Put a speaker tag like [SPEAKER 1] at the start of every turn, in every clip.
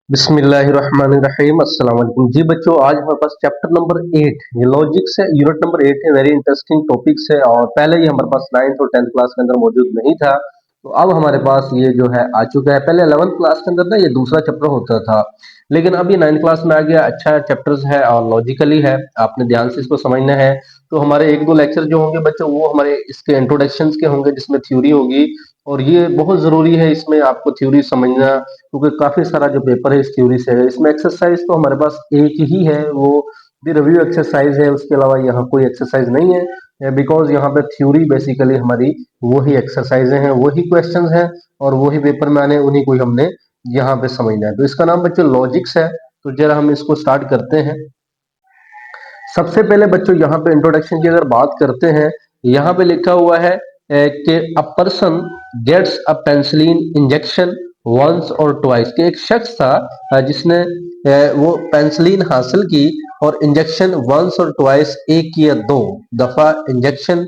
[SPEAKER 1] बिस्मिल्लाहिर्रहमानिर्रहीम अस्सलाम वालेकुम जी बच्चों। आज हमारे पास चैप्टर नंबर 8 ये लॉजिक्स है, यूनिट नंबर 8 है। वेरी इंटरेस्टिंग टॉपिक्स है और पहले ये हमारे पास 9th और 10th क्लास के अंदर मौजूद नहीं था, तो अब हमारे पास ये जो है आ चुका है। पहले 11th क्लास के अंदर ना ये दूसरा चैप्टर होता था, लेकिन अब ये 9th क्लास में आ गया। अच्छा चैप्टर्स है और लॉजिकली है, आपने ध्यान से इसको समझना है। तो हमारे एक दो लेक्चर जो होंगे बच्चों वो हमारे इसके इंट्रोडक्शन के होंगे, जिसमें थ्योरी होगी और ये बहुत जरूरी है इसमें आपको थ्योरी समझना, क्योंकि काफी सारा जो पेपर है इस थ्योरी से है। इसमें एक्सरसाइज तो हमारे पास एक ही है, वो द रिव्यू एक्सरसाइज है। उसके अलावा यहाँ कोई एक्सरसाइज नहीं है, बिकॉज यहाँ पे थ्योरी बेसिकली हमारी वही एक्सरसाइजें हैं, वही क्वेश्चंस हैं और वही पेपर में आने, उन्हीं को ही हमने यहाँ पे समझना है। तो इसका नाम बच्चों लॉजिक्स है। तो जरा हम इसको स्टार्ट करते हैं। सबसे पहले बच्चों यहाँ पे इंट्रोडक्शन की अगर बात करते हैं, यहाँ पे लिखा हुआ है कि a person gets a penicillin injection once और ट्वाइस। कि एक शख्स था जिसने वो पेंसिलिन हासिल की और इंजेक्शन वंस और ट्वाइस, एक या दो दफा इंजेक्शन,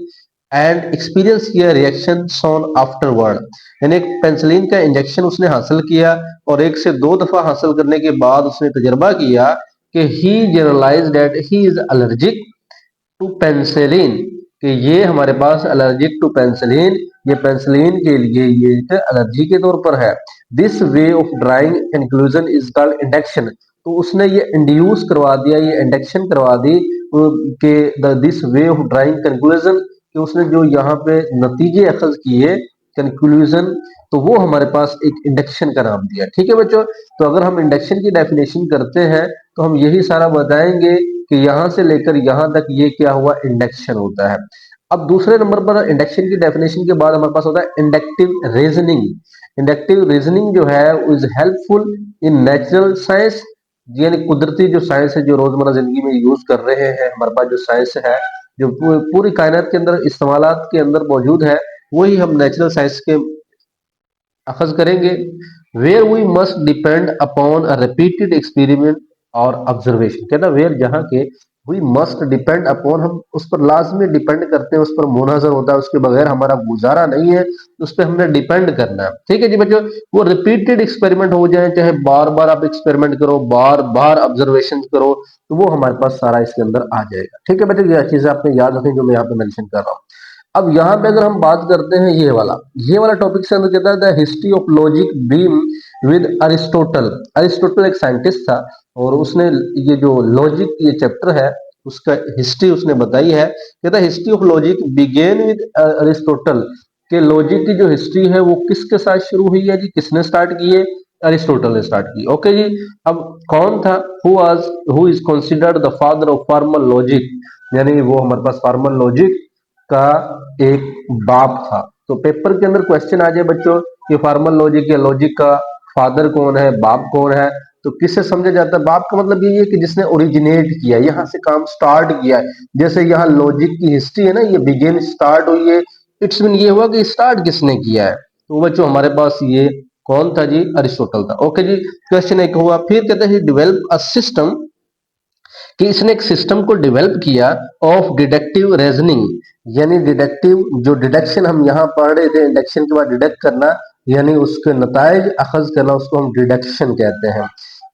[SPEAKER 1] एंड एक्सपीरियंस किया रिएक्शन शोन आफ्टरवर्ड। यानी एक पेंसिलिन का इंजेक्शन उसने हासिल किया और एक से दो दफा हासिल करने के बाद उसने तजर्बा किया कि he generalize that he is allergic to penicillin. कि ये हमारे पास एलर्जिक टू पेंसिलिन, ये पेंसिलिन के लिए ये एक एलर्जी के तौर पर है। This way of drawing conclusion is called induction. तो उसने ये इंड्यूस करवा दिया, ये इंडक्शन करवा दी कि this way of drawing conclusion, कि उसने जो यहाँ पे नतीजे अखज किए कंक्लूजन, तो वो हमारे पास एक इंडक्शन का नाम दिया। ठीक है बच्चों, तो अगर हम इंडक्शन की डेफिनेशन करते हैं तो हम यही सारा बताएंगे कि यहां से लेकर यहां तक ये क्या हुआ, इंडक्शन होता है। अब दूसरे नंबर पर इंडक्शन की डेफिनेशन के बाद हमारे पास होता है इंडक्टिव रीजनिंग। इंडक्टिव रीजनिंग जो है is helpful in natural science, यानी कुदरती जो साइंस है, जो रोजमर्रा जिंदगी में यूज कर रहे हैं। हमारे पास जो साइंस है, जो पूरी कायनात के अंदर इस्तेमालात के अंदर मौजूद है, वही हम नेचुरल साइंस के अखज करेंगे। Where we must depend upon a repeated experiment और ऑब्जर्वेशन। कहना वेयर, जहां के वी मस्ट डिपेंड अपॉन, हम उस पर लाजमी डिपेंड करते हैं, उस पर मुनहसर होता है, उसके बगैर हमारा गुजारा नहीं है, उस पर हमने डिपेंड करना है। ठीक है जी बच्चों, वो रिपीटेड एक्सपेरिमेंट हो जाए, चाहे बार बार आप एक्सपेरिमेंट करो, बार बार ऑब्जर्वेशन करो, तो वो हमारे पास सारा इसके अंदर आ जाएगा। ठीक है बच्चों, ये चीजें आपने याद रखें जो मैं यहाँ पे मेंशन कर रहा हूँ। अब यहाँ पे अगर हम बात करते हैं ये वाला टॉपिक से अंदर कहता है the history of logic beam with Aristotle. Aristotle एक साइंटिस्ट था और उसने ये जो लॉजिक ये चैप्टर है उसका हिस्ट्री उसने बताई है। कहता है history of logic begin with Aristotle. के लॉजिक की जो हिस्ट्री है वो किसके साथ शुरू हुई है जी, किसने स्टार्ट की है, अरिस्टोटल ने स्टार्ट की। ओके जी, अब कौन था, who is considered the father of formal logic, यानी वो हमारे पास फॉर्मल लॉजिक का एक बाप था। तो पेपर के अंदर क्वेश्चन आ जाए बच्चों कि फॉर्मल लॉजिक या लॉजिक का फादर कौन है, बाप कौन है, तो किससे समझा जाता है। बाप का मतलब ये है कि जिसने ओरिजिनेट किया, यहाँ से काम स्टार्ट किया है। जैसे यहाँ लॉजिक की हिस्ट्री है ना, ये बिगिन स्टार्ट हुई है, इट्स मीन ये हुआ कि स्टार्ट किसने किया है। तो बच्चों हमारे पास ये कौन था जी, अरिस्टोटल था। ओके जी, क्वेश्चन एक हुआ। फिर कहते हैं डेवलप अ सिस्टम, कि इसने एक सिस्टम को डेवलप किया ऑफ डिडक्टिव रीजनिंग, यानी डिडक्टिव जो डिडक्शन हम यहाँ पढ़ रहे थे, इंडक्शन के बाद डिडक्ट करना, यानी उसके नताइज अखज करना, उसको हम डिडक्शन कहते हैं।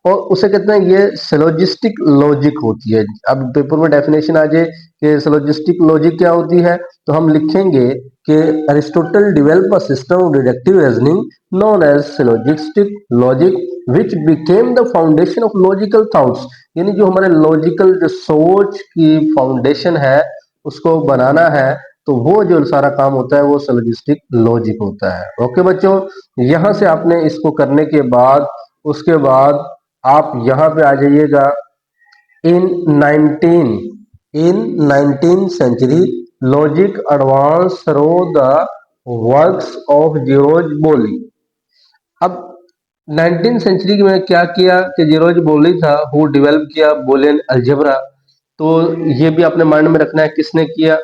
[SPEAKER 1] और उसे कहते हैं ये सिलोजिस्टिक लॉजिक होती है। अब पेपर में डेफिनेशन आ जाए कि सिलोजिस्टिक लॉजिक क्या होती है, तो हम लिखेंगे कि Aristotle develop a system of deductive reasoning known as syllogistic logic which became the foundation of logical thoughts. यानी जो हमारे लॉजिकल जो सोच की फाउंडेशन है उसको बनाना है, तो वो जो सारा काम होता है वो सिलोजिस्टिक लॉजिक होता है। ओके बच्चों, यहां से आपने इसको करने के बाद उसके बाद आप यहाँ पे आ जाइएगा in 19 century logic advance through the works of George Boole. अब 19 सेंचुरी में क्या किया कि जियोर्ज बोली था, वो डेवलप किया बोलियन अलजेब्रा। तो ये भी अपने माइंड में रखना है किसने किया।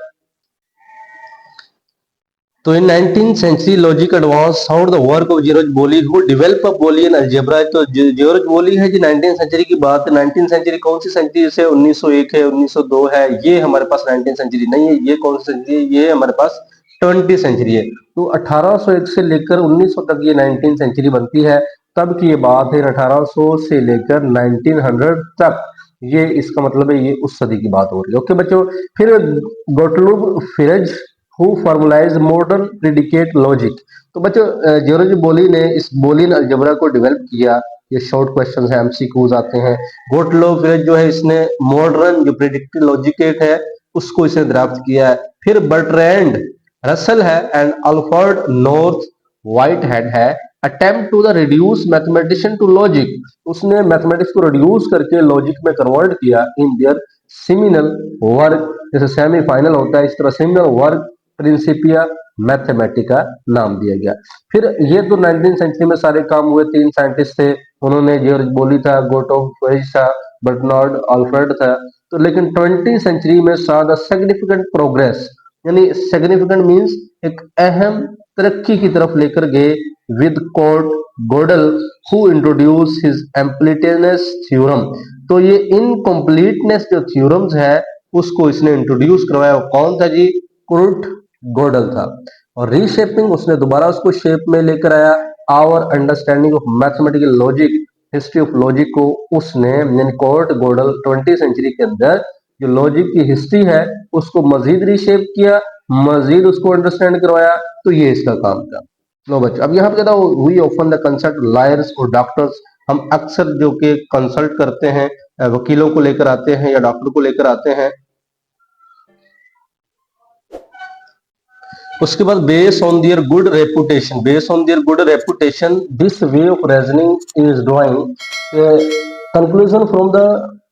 [SPEAKER 1] तो in 19th century logic advance how the work of George Boole who develop a Boolean algebra. तो जियोर्ज बोली है जी 19th सेंचुरी की बात है। 19th सेंचुरी कौन सी सेंचुरी से, 1901 है, 1902 है, ये हमारे पास 19th सेंचुरी नहीं है। ये कौन सी सेंचुरी है, ये हमारे पास 20th सेंचुरी है। तो 1801 से लेकर 1900 तक ये 19th सेंचुरी बनती है। तब की ये बात है, 1800 से लेकर 1900 तक, ये इसका मतलब है ये उस सदी की बात हो रही है। ओके बच्चों, फिर Gottlob Frege who formulize modern predicate logic. तो बच्चों जॉर्ज बोली ने इस बोलियन अलजेब्रा को डेवलप किया। ये शॉर्ट क्वेश्चन है, एमसीक्यूज आते हैं। गोटलोब फिरेज जो है इसने मॉडर्न जो प्रिडिक्टिव लॉजिकेट है उसको इसने ड्राफ्ट किया है। फिर बर्ट्रैंड रसल है and Alfred North Whitehead है attempt to the reduce mathematician to logic. उसने मैथमेटिक्स को रिड्यूस करके लॉजिक में कन्वर्ट किया इन देयर सेमिनल वर्क, जैसे सेमीफाइनल होता है इस तरह सेमिनल वर्क प्रिंसिपिया मैथमेटिका नाम दिया गया। फिर ये तो 19 सेंचुरी में सारे काम हुए। तीन साइंटिस्ट थे, उन्होंने जॉर्ज बोली था, गोटो फेज था, बर्टनार्ड अल्फ्रेड था। तो लेकिन 20 सेंचुरी में सा द सिग्निफिकेंट प्रोग्रेस, यानी सिग्निफिकेंट मींस एक अहम तरक्की की तरफ लेकर गए with Kurt Gödel who introduce his incompleteness theorem. तो ये इनकम्प्लीटनेस जो थ्योरम्स है उसको इसने इंट्रोड्यूस करवाया। वो कौन था जी? कुर्ट गोडल था। और रीशेपिंग, उसने दोबारा उसको शेप में लेकर आया। Our understanding of mathematical logic, history of logic को उसने यानी कोर्ट गोडल 20 सेंचुरी के अंदर जो लॉजिक की हिस्ट्री है उसको मजीद रीशेप किया, मजीद उसको अंडरस्टैंड करवाया। तो ये इसका काम था। लो बच्चों, अब यहाँ पे कहता हूँ we often the consult lawyers और डॉक्टर्स। हम अक्सर जो कि कंसल्ट करते हैं, वकीलों को लेकर आते हैं या डॉक्टर को लेकर आते हैं। उसके बाद base on their good reputation, base on their good reputation this way of reasoning is drawing conclusion from the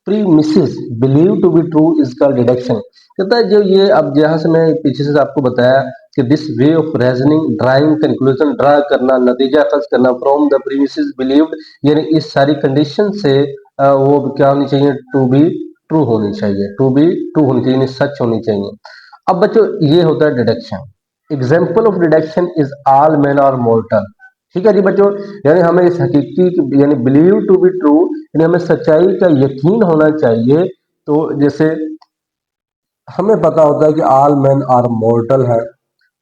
[SPEAKER 1] premises believe to be true is called deduction. कहता है जो ये, अब जहां से मैं पीछे से आपको बताया कि this way of reasoning drawing conclusion, draw करना, नतीजा खर्च करना, फ्रॉम द प्रीमिसेस बिलीव्ड, यानी इस सारी कंडीशन से वो क्या होनी चाहिए? टू बी ट्रू होनी चाहिए, टू बी ट्रू होनी चाहिए, सच होनी चाहिए। अब बच्चों ये होता है deduction. Example of deduction is all man are mortal. ठीक है जी बच्चों, यानी हमें इस हकीकी यानी बिलीव टू बी ट्रू, यानी हमें सच्चाई का यकीन होना चाहिए। तो जैसे हमें पता होता है कि ऑल मैन आर मोर्टल है,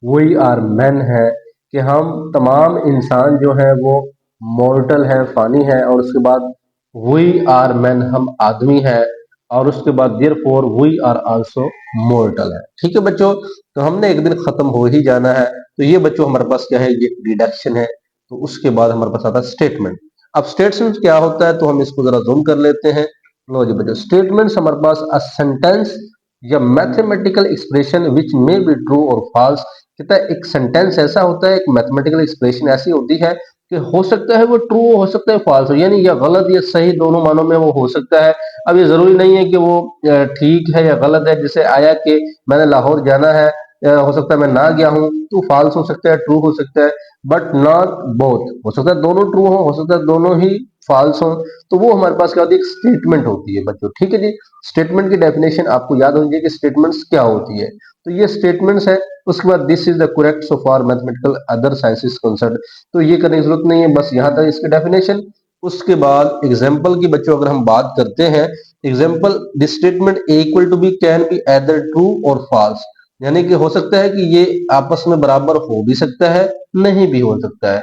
[SPEAKER 1] वी आर मैन है, कि हम तमाम इंसान जो है वो मोर्टल है, फानी है। और उसके बाद वी आर मैन, हम आदमी है। और उसके बाद therefore we are also mortal है। ठीक है बच्चों, तो हमने एक दिन खत्म हो ही जाना है। तो ये बच्चों हमारे पास क्या है? ये डिडक्शन है। तो उसके बाद हमारे पास आता है स्टेटमेंट। अब स्टेटमेंट क्या होता है तो हम इसको जरा जूम कर लेते हैं। लो जी बच्चों, स्टेटमेंट्स हमारे पास अ सेंटेंस या mathematical expression which may be true और फॉल्स। कहता है एक सेंटेंस ऐसा होता है, एक मैथमेटिकल एक्सप्रेशन ऐसी होती है कि हो सकता है वो ट्रू हो सकता है फॉल्स हो, यानी या गलत या सही दोनों मानों में वो हो सकता है। अब ये जरूरी नहीं है कि वो ठीक है या गलत है। जैसे आया कि मैंने लाहौर जाना है, हो सकता है मैं ना गया हूँ, तो फॉल्स हो सकता है, ट्रू हो सकता है, बट नॉट बोथ। हो सकता है दोनों ट्रू हो सकता है दोनों ही फॉल्स हो। तो वो हमारे पास क्या होती है? एक स्टेटमेंट होती है बच्चों। ठीक है जी, स्टेटमेंट की डेफिनेशन आपको याद होनी चाहिए कि स्टेटमेंट्स क्या होती है। तो ये स्टेटमेंट्स है। उसके बाद this is the correct so far mathematical other sciences concern. तो ये करने की जरूरत नहीं है, बस यहाँ तक इसकी डेफिनेशन। उसके बाद एग्जाम्पल की बच्चों अगर हम बात करते हैं, example this statement equal to be can be either true और फॉल्स, यानी कि हो सकता है कि ये आपस में बराबर हो भी सकता है, नहीं भी हो सकता है।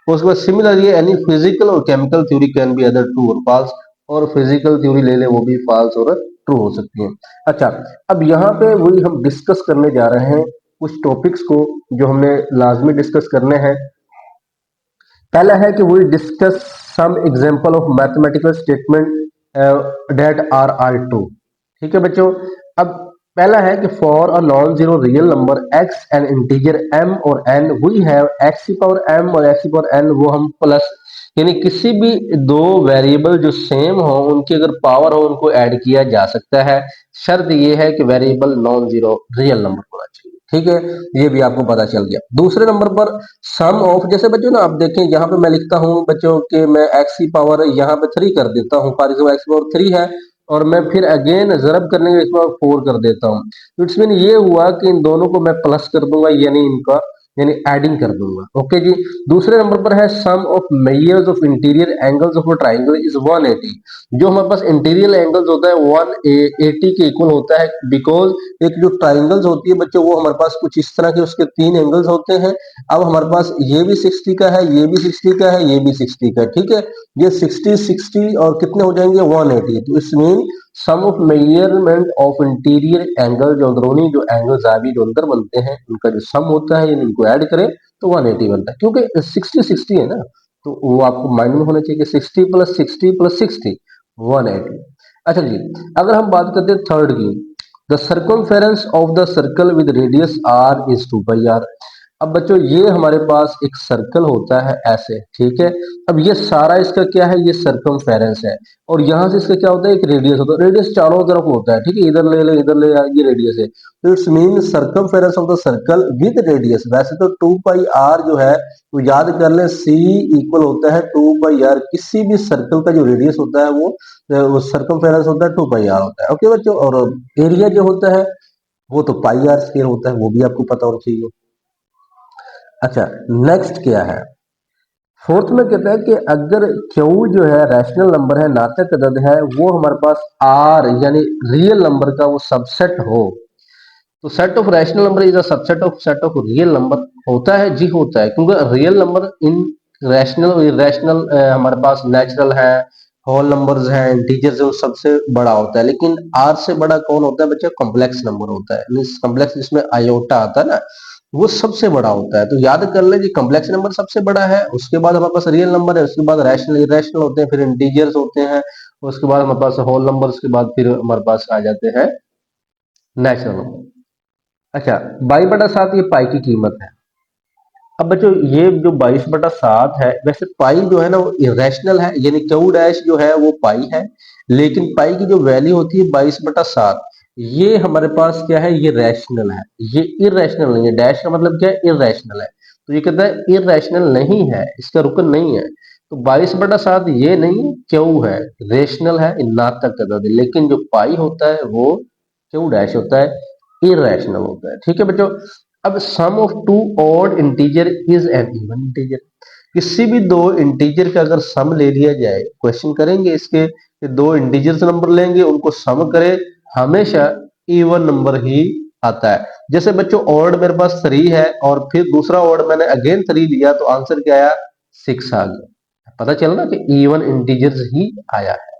[SPEAKER 1] उसके बाद सिमिलरली एनी फिजिकल और chemical theory can be other true और फॉल्स, और फिजिकल थ्योरी ले ले वो भी फॉल्स और ट्रू हो सकती है। अच्छा, अब यहाँ पे वही हम डिस्कस करने जा रहे हैं कुछ टॉपिक्स को जो हमने लाजमी डिस्कस करने हैं। पहला है कि we discuss some example of mathematical statement that are true. ठीक है बच्चों, अब पहला है कि for a non zero real number x and integer m और n वी हैव x की पावर m और x की पावर n, वो हम प्लस, यानी किसी भी दो वेरिएबल जो सेम हो उनकी अगर पावर हो उनको ऐड किया जा सकता है। शर्त ये है कि variable non zero real number होना चाहिए। ठीक है, ये भी आपको पता चल गया। दूसरे नंबर पर सम ऑफ, जैसे बच्चों ना आप देखें यहाँ पे मैं लिखता हूँ बच्चों कि मैं x की पावर यहाँ पे 3 कर देता हूँ, फॉर एग्जाम्पल x की पावर 3 है, और मैं फिर अगेन जरब करने के बाद 4 कर देता हूँ। तो इट्स मीन ये हुआ कि इन दोनों को मैं प्लस कर दूंगा, यानी इनका यानी एडिंग कर दूंगा। ओके जी। दूसरे नंबर पर है sum of measures of interior angles of a triangle is 180। जो हमारे पास इंटीरियर एंगल्स होता है 180 के इक्वल होता है, बिकॉज एक जो ट्राइंगल्स होती है बच्चों वो हमारे पास कुछ इस तरह के उसके तीन एंगल्स होते हैं। अब हमारे पास ये भी 60 का है, ये भी 60 का है, ये भी 60 का है, ठीक है। ये 60 60 और कितने हो जाएंगे 180। तो इस mean sum of measurement of interior angle, जो अंदरूनी जो एंगल्स है जो अंदर बनते हैं उनका जो सम होता है, यानी इनको ऐड करें तो 180 बनता है, क्योंकि 60 60 है ना। तो वो आपको माइंड में होना चाहिए कि 60 प्लस 60 प्लस 60 180। अच्छा जी, अगर हम बात करते हैं थर्ड की, the circumference of the circle with radius r is 2 pi r. अब बच्चों ये हमारे पास एक सर्कल होता है ऐसे, ठीक है। अब ये सारा इसका क्या है, ये सर्कमफेरेंस है, और यहां से इसका क्या होता है, एक रेडियस होता है। रेडियस चारों तरफ होता है, ठीक है, इधर ले ले इधर ले, ये रेडियस है। तो it's mean circumference of the circle with radius. वैसे तो 2 पाई आर जो है तो याद कर लें, सी इक्वल होता है 2 पाई आर। किसी भी सर्कल का जो रेडियस होता है वो सर्कमफेरेंस होता है 2 पाई आर होता है। ओके बच्चों, और एरिया जो होता है वो तो पाई आर स्क्वायर होता है, वो भी आपको पता होना चाहिए। अच्छा, नेक्स्ट क्या है, फोर्थ में कहता है कि अगर क्यू जो है रैशनल नंबर है, नाटक अदद है, वो हमारे पास आर यानी रियल नंबर का वो सबसेट हो, तो set of rational number is a subset of set of real number. होता है जी, होता है, क्योंकि रियल नंबर इन रैशनल और इरेशनल हमारे पास नेचुरल है, होल नंबर्स हैं, इंटीजर्स है, वो सबसे बड़ा होता है। लेकिन आर से बड़ा कौन होता है बच्चे, कॉम्प्लेक्स नंबर होता है, मींस कॉम्प्लेक्स जिसमें आयोटा आता है ना, वो सबसे बड़ा होता है। तो याद कर ले जी, कॉम्प्लेक्स नंबर सबसे बड़ा है, उसके बाद हमारे पास रियल नंबर है, उसके बाद रैशनल इरेशनल होते हैं, फिर इंटीजर्स होते हैं, उसके बाद हमारे पास होल नंबर, उसके बाद फिर हमारे पास आ जाते हैं नेचुरल नंबर। अच्छा, 22/7 ये पाई की कीमत है। अब बच्चों ये जो 22/7 है, वैसे पाई जो है ना वो इरेशनल है, यानी क्यू डैश जो है वो पाई है, लेकिन पाई की जो वैल्यू होती है 22/7, ये हमारे पास क्या है, ये रैशनल है, ये इरेशनल नहीं है। डैश का मतलब क्या है, इरेशनल है। तो ये कहता है इरेशनल नहीं है, इसका रुकन नहीं है। तो 22/7 ये नहीं, क्यू है, रेशनल है, नातक अदद। लेकिन जो पाई होता है वो क्यू डैश होता है, इरेशनल होता है, ठीक है बच्चों। अब sum of two odd integer is an even integer. किसी भी दो इंटीजर का अगर सम ले लिया जाए, क्वेश्चन करेंगे इसके कि दो इंटीजर्स नंबर लेंगे उनको सम करें, हमेशा इवन नंबर ही आता है। जैसे बच्चों ऑड मेरे पास 3 है और फिर दूसरा ऑड मैंने अगेन 3 लिया, तो आंसर क्या आया, 6 आ गया। पता चला ना कि इवन इंटीजर्स ही आया है।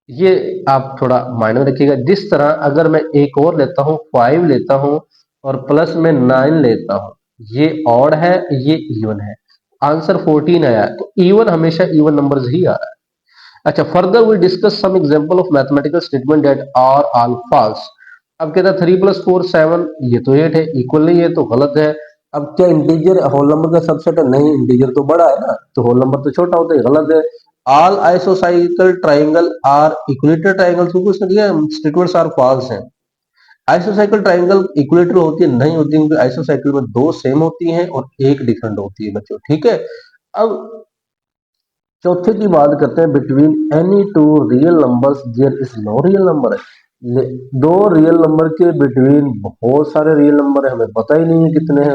[SPEAKER 1] ये आप थोड़ा माइंड में रखिएगा। जिस तरह अगर मैं एक और लेता हूँ 5 लेता हूँ और प्लस में 9 लेता हूँ, ये ऑड है, ये इवन है, आंसर 14 आया, तो इवन हमेशा इवन नंबर्स ही आ रहा है। अच्छा, further we discuss some example of mathematical statement that are all false. अब कहता है 3+4 7, ये तो 8 है, इक्वल नहीं है तो गलत है। अब क्या इंटीजर होल नंबर का सबसेट है, नहीं, इंटीजर तो बड़ा है ना, तो होल नंबर तो छोटा होता है, गलत है। ऑल आइसोसाइकल ट्राइंगल आर इक्विलेटरल ट्राइंगल, क्योंकि उसने दिया स्टेटमेंट्स आर फॉल्स हैं। आइसोसाइकल ट्राइंगल इक्विलेटरल होती है, नहीं होती, क्योंकि आइसोसाइकल में दो सेम होती हैं और एक डिफरेंट होती है बच्चों, ठीक है। अब चौथे की बात करते हैं, between any two real numbers there is no real number है। दो रियल नंबर के बिटवीन बहुत सारे रियल नंबर है, हमें पता ही नहीं है कितने हैं,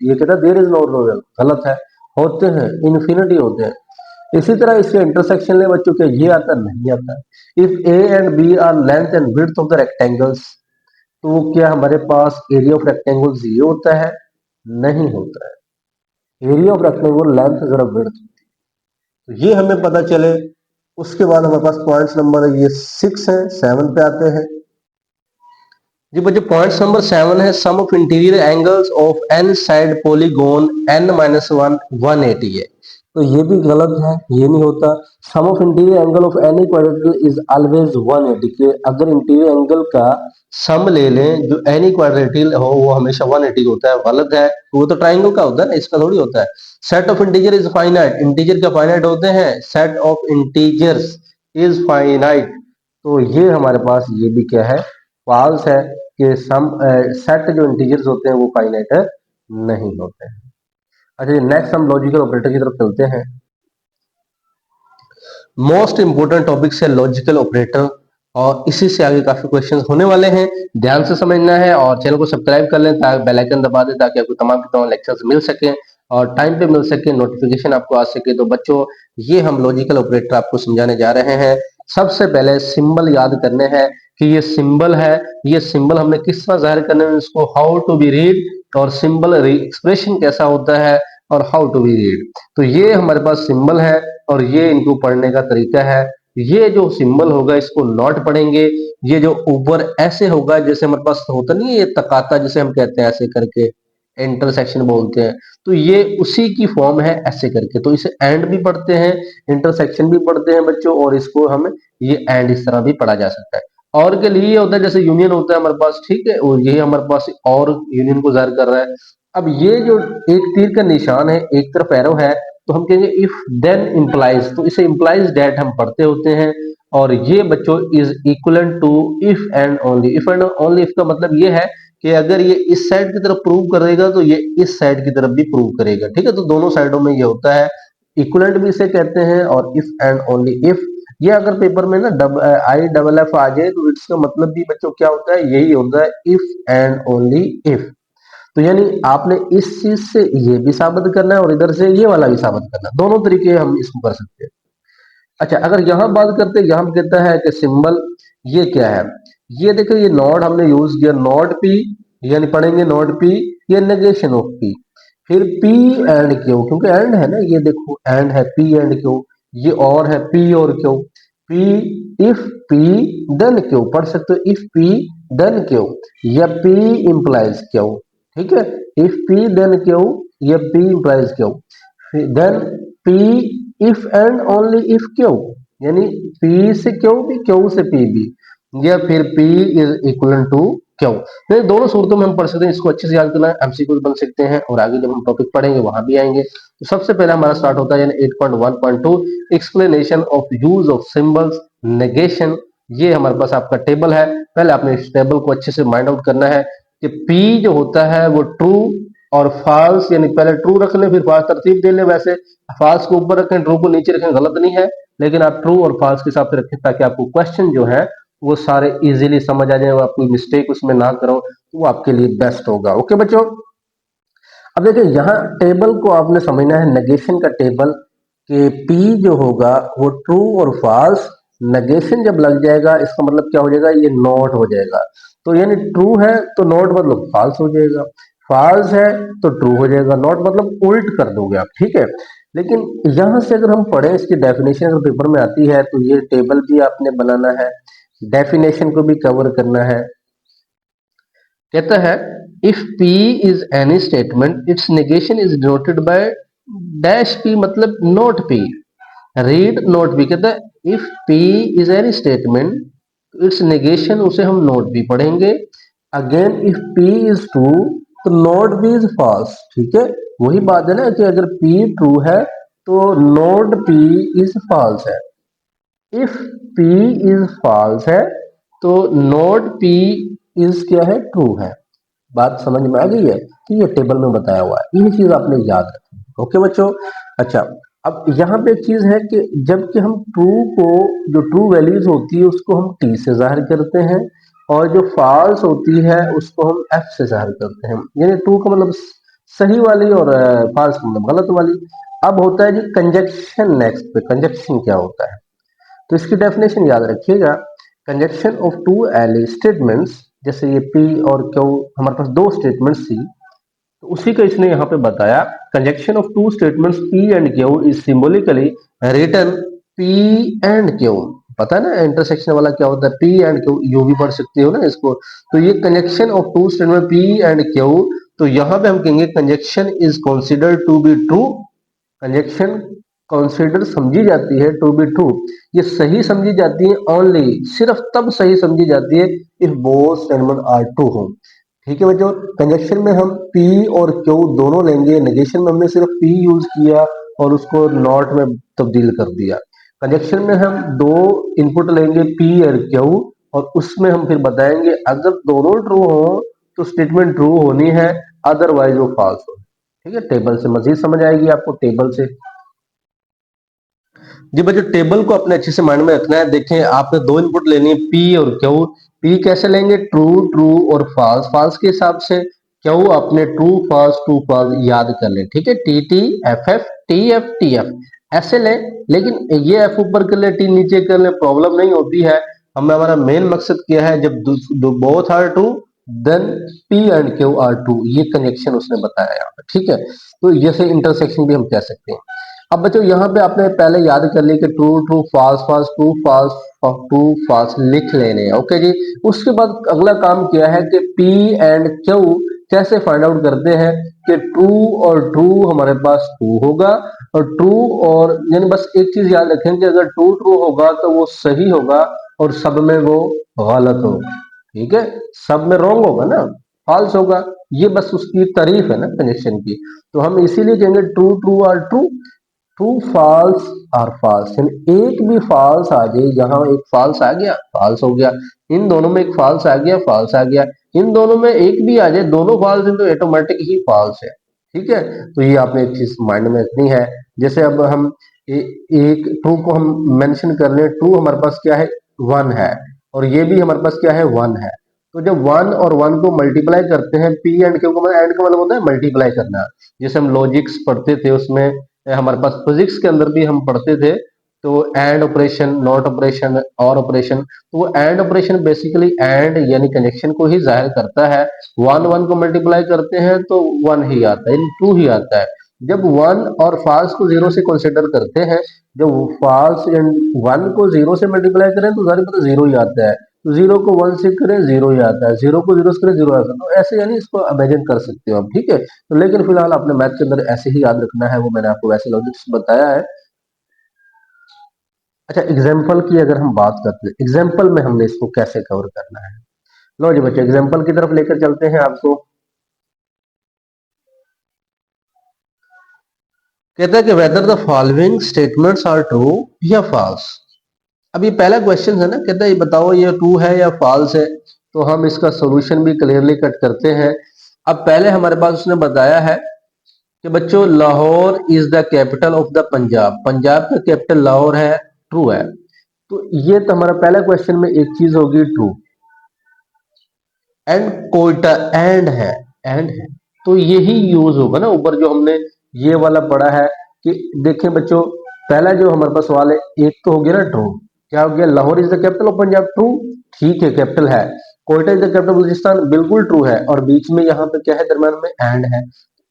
[SPEAKER 1] ये कहता है देयर इज नो रियल, गलत है, होते हैं, इन्फिनिटी होते हैं। इसी तरह इसके इंटरसेक्शन ले बच्चों के, ये आता नहीं आता। If a and b are length and width of the rectangles, तो क्या हमारे पास एरिया ऑफ रेक्टेंगल्स ये होता है, नहीं होता है। एरिया ऑफ रेक्टेंगल लेंथ जरा विड्थ, तो ये हमें पता चले। उसके बाद हमारे पास पॉइंट्स नंबर ये 6 है, 7 पे आते हैं जी बच्चों। पॉइंट्स नंबर 7 है, sum of interior angles of n side polygon n-1 180 है, तो ये भी गलत है, ये नहीं होता। Sum of interior angle of any quadratical is always 180, के अगर इंटीरियर एंगल का सम ले लें जो एनी क्वाड्रेटिकल हो वो हमेशा 180 होता है, गलत है, वो तो ट्राइंगल का होता है ना, इसका थोड़ी होता है। Set of integer is finite, integer क्या फाइनाइट होते हैं, set of integers is finite, तो ये हमारे पास ये भी क्या है, फॉल्स है, कि सम सेट जो इंटीजर्स होते हैं वो फाइनाइट नहीं होते हैं। अच्छा, नेक्स्ट हम लॉजिकल ऑपरेटर की तरफ चलते हैं। मोस्ट इंपोर्टेंट टॉपिक है लॉजिकल ऑपरेटर। और इसी से आगे काफी क्वेश्चंस होने वाले हैं, ध्यान से समझना है और चैनल को सब्सक्राइब कर लें, ताकि बेल आइकन दबा दें ताकि आपको तमाम के तमाम लेक्चर्स मिल सके और टाइम पे मिल सके, नोटिफिकेशन आपको आ सके। तो बच्चों, ये हम लॉजिकल ऑपरेटर आपको समझाने जा रहे हैं। सबसे पहले सिंबल याद करने हैं कि ये सिंबल है, ये सिंबल हमने किस तरह जाहिर करने में, इसको हाउ टू बी रीड, और सिंबल एक्सप्रेशन कैसा होता है और हाउ टू बी रीड। तो ये हमारे पास सिंबल है और ये इनको पढ़ने का तरीका है। ये जो सिंबल होगा इसको नॉट पढ़ेंगे। ये जो ऊपर ऐसे होगा, जैसे हमारे पास होता नहीं है ये तकाता जिसे हम कहते हैं ऐसे करके, इंटरसेक्शन बोलते हैं, तो ये उसी की फॉर्म है ऐसे करके। तो इसे एंड भी पढ़ते हैं, इंटरसेक्शन भी पढ़ते हैं बच्चों, और इसको हम ये एंड इस तरह भी पढ़ा जा सकता है। और के लिए ये होता है जैसे यूनियन होता है हमारे पास, ठीक है, और यही हमारे पास और यूनियन को जाहिर कर रहा है। अब ये जो एक तीर का निशान है, एक तरफ एरो है, तो हम कहेंगे इफ देन इंप्लाइज, तो इसे इंप्लाइज दैट हम पढ़ते होते हैं। और ये बच्चों is equivalent to if and only. If and only if का मतलब ये है कि अगर ये इस साइड की तरफ प्रूव करेगा तो ये इस साइड की तरफ भी प्रूव करेगा, ठीक है। तो दोनों साइडों में ये होता है, इक्वलेंट भी इसे कहते हैं और इफ एंड ओनली इफ। ये अगर पेपर में ना आई डबल एफ आ जाए तो इसका मतलब भी बच्चों क्या होता है, यही होता है, इफ एंड ओनली इफ। तो यानी आपने इस चीज से ये भी साबित करना है और इधर से ये वाला भी साबित करना है, दोनों तरीके हम इसको कर सकते हैं। अच्छा, अगर यहां बात करते हैं, यहां कहता है कि सिंबल ये क्या है, ये देखो, ये नॉट हमने यूज किया, नॉट पी, यानी पढ़ेंगे नॉट पी, ये नेगेशन ऑफ पी। फिर पी एंड क्यू, क्योंकि एंड है ना, ये देखो एंड है, पी एंड क्यू, ये और है पी और q. P, if p then q पढ़ सकते हो, इफ पी देन क्यू, या पी इंप्लाइज क्यू, ठीक है। इफ पी देन क्यू, या p implies q. Then p if and only if q, यानी पी से क्यू भी, क्यू से पी भी, या फिर p is equal to q. तो दोनों सूरतों में हम पढ़ सकते हैं, इसको अच्छे से याद करना है, एमसीक्यू बन सकते हैं और आगे जब हम टॉपिक पढ़ेंगे वहां भी आएंगे। तो सबसे पहले हमारा स्टार्ट होता है यानी 8.1.2 explanation of use of symbols negation. ये हमारे पास आपका टेबल है, पहले आपने इस टेबल को अच्छे से माइंड आउट करना है कि पी जो होता है वो ट्रू और फॉल्स, यानी पहले ट्रू रख लें फिर फॉल्स तरतीब दे लें। वैसे फॉल्स को ऊपर रखें, ट्रू को नीचे रखें, गलत नहीं है, लेकिन आप ट्रू और फॉल्स के हिसाब से रखें ताकि आपको क्वेश्चन जो है वो सारे इजीली समझ आ जाए, आप कोई मिस्टेक उसमें ना करो, तो वो आपके लिए बेस्ट होगा। ओके बच्चों, अब देखिए यहाँ टेबल को आपने समझना है, नेगेशन का टेबल, कि पी जो होगा वो ट्रू और फॉल्स, नेगेशन जब लग जाएगा इसका मतलब क्या हो जाएगा, ये नॉट हो जाएगा। तो यानी ट्रू है तो नॉट मतलब फॉल्स हो जाएगा, फॉल्स है तो ट्रू हो जाएगा, नॉट मतलब उल्ट कर दोगे आप, ठीक है। लेकिन यहां से अगर हम पढ़ें, इसकी डेफिनेशन अगर पेपर में आती है तो ये टेबल भी आपने बनाना है, डेफिनेशन को भी कवर करना है। कहता है if P is any statement its negation is denoted by dash P, मतलब not P, read not P. कहता है if P is any statement its negation, उसे हम नोट पी पढ़ेंगे। Again if P is true तो not P is false, ठीक है। वही बात है ना कि अगर पी ट्रू है तो नोट पी इज फॉल्स है। इफ पी इज फॉल्स है तो नोट पी इज क्या है, ट्रू है। बात समझ में आ गई है कि ये टेबल में बताया हुआ है, ये चीज आपने याद रखनी। ओके बच्चों, अच्छा, अब यहाँ पे एक चीज है कि जबकि हम ट्रू को, जो ट्रू वैल्यूज होती है उसको हम टी से जाहिर करते हैं, और जो फॉल्स होती है उसको हम एफ से जाहिर करते हैं। यानी ट्रू का मतलब सही वाली और फॉल्स का मतलब गलत वाली। अब होता है जी कंजक्शन, नेक्स्ट पे कंजक्शन क्या होता है, तो इसकी डेफिनेशन याद रखिएगा। कंजक्शन ऑफ टू एली स्टेटमेंट्स, जैसे ये पी और क्यू हमारे पास दो स्टेटमेंट्स थी, तो उसी का इसने यहाँ पे बताया। Conjunction of two statements p and q is symbolically written p and q. पता है ना इंटरसेक्शन वाला क्या होता है, पी एंड क्यू, यू भी पढ़ सकते हो ना इसको। तो ये conjunction of two statement p and q, तो यहाँ पे हम कहेंगे conjunction is considered to be true. Conjunction consider समझी जाती है टू बी ट्रू, ये सही समझी जाती है ओनली, सिर्फ तब सही समझी जाती है if both statement are true हो, ठीक है बच्चों। कंजक्शन में हम P और Q दोनों लेंगे, नेगेशन में हमने सिर्फ P यूज किया और उसको नॉट में तब्दील कर दिया। कंजक्शन में हम दो इनपुट लेंगे P और Q, और उसमें हम फिर बताएंगे अगर दोनों ट्रू हो तो स्टेटमेंट ट्रू होनी है, अदरवाइज वो फॉल्स हो, ठीक है। टेबल से मजीद समझ आएगी आपको, टेबल से। जी बच्चों टेबल को अपने अच्छे से माइंड में रखना है। देखें आपने दो इनपुट लेनी है पी और क्यू। पी कैसे लेंगे, ट्रू ट्रू और फॉल्स फॉल्स के हिसाब से। क्यू आपने ट्रू फॉल्स याद कर ले, ठीक है। T T F T F ऐसे ले। लेकिन ये एफ ऊपर कर ले टी नीचे कर ले, प्रॉब्लम नहीं होती है। हमें हमारा मेन मकसद क्या है, जब both are true then p and q are true, ये कनेक्शन उसने बताया यहाँ पे, ठीक है। तो जैसे इंटरसेक्शन भी हम कह सकते हैं। अब बच्चों यहाँ पे आपने पहले याद कर लिया कि true true false false true false लिख लेने हैं, ओके जी। उसके बाद अगला काम क्या है कि पी एंड क्यू कैसे फाइंड आउट करते हैं कि ट्रू और ट्रू हमारे पास ट्रू होगा, और ट्रू और यानी बस एक चीज याद रखें कि अगर ट्रू ट्रू होगा तो वो सही होगा और सब में वो गलत होगा, ठीक है। सब में रॉन्ग होगा ना, फॉल्स होगा। ये बस उसकी तारीफ है ना कनेक्शन की। तो हम इसीलिए कहेंगे true true are true, true false are false. यानी एक भी फॉल्स आ जाए, यहाँ एक फॉल्स आ गया फॉल्स हो गया, इन दोनों में एक फॉल्स आ गया फॉल्स आ गया, इन दोनों में एक भी आ जाए, दोनों फॉल्स हैं तो ऑटोमेटिक ही फॉल्स है, ठीक है। तो ये आपने एक चीज माइंड में रखनी है। जैसे अब हम एक ट्रू को हम मेंशन कर लें, ट्रू हमारे पास क्या है, वन है, और ये भी हमारे पास क्या है, वन है। तो जब वन और वन को मल्टीप्लाई करते हैं, पी एंड क्यू को, मतलब एंड का मतलब होता है मल्टीप्लाई करना। जैसे हम लॉजिक्स पढ़ते थे उसमें, हमारे पास फिजिक्स के अंदर भी हम पढ़ते थे, तो एंड ऑपरेशन, नॉट ऑपरेशन और ऑपरेशन। तो वो एंड ऑपरेशन बेसिकली एंड यानी कनेक्शन को ही जाहिर करता है। वन वन को मल्टीप्लाई करते हैं तो वन ही आता है, टू ही आता है। जब वन और फॉल्स को जीरो से कंसिडर करते हैं, जब फॉल्स एंड वन को जीरो से मल्टीप्लाई करें तो जाहिर पता जीरो ही आता है। तो जीरो को वन से करें जीरो ही आता है, जीरो को जीरो से करें जीरो आता है। तो ऐसे यानी इसको इमेजिन कर सकते हो आप, ठीक है। तो लेकिन फिलहाल आपने मैथ के अंदर ऐसे ही याद रखना है, वो मैंने आपको वैसे लॉजिक्स बताया है। अच्छा, एग्जाम्पल की अगर हम बात करते हैं, एग्जाम्पल में हमने इसको कैसे कवर करना है। लो जी बच्चे, एग्जाम्पल की तरफ लेकर चलते हैं आपको। कहता है कि whether the following statements are true या फॉल्स। अब ये पहला क्वेश्चन है ना, कहता है ये बताओ ये ट्रू है या फॉल्स है। तो हम इसका सॉल्यूशन भी क्लियरली कट करते हैं। अब पहले हमारे पास उसने बताया है कि बच्चों Lahore is the capital of the Punjab, Punjab का कैपिटल लाहौर है, ट्रू है। तो ये तो हमारा पहला क्वेश्चन में एक चीज होगी ट्रू। एंड कोयटा एंड है, तो यही यूज होगा ना ऊपर जो हमने ये वाला पढ़ा है। कि देखें बच्चों, पहला जो हमारे पास सवाल है, एक तो हो गया ना ट्रू, क्या हो गया, Lahore is the capital of Punjab, true, ठीक है कैपिटल है। Quetta is the capital Balochistan, बिल्कुल ट्रू है। और बीच में यहाँ पे क्या है, दरम्यान में एंड है,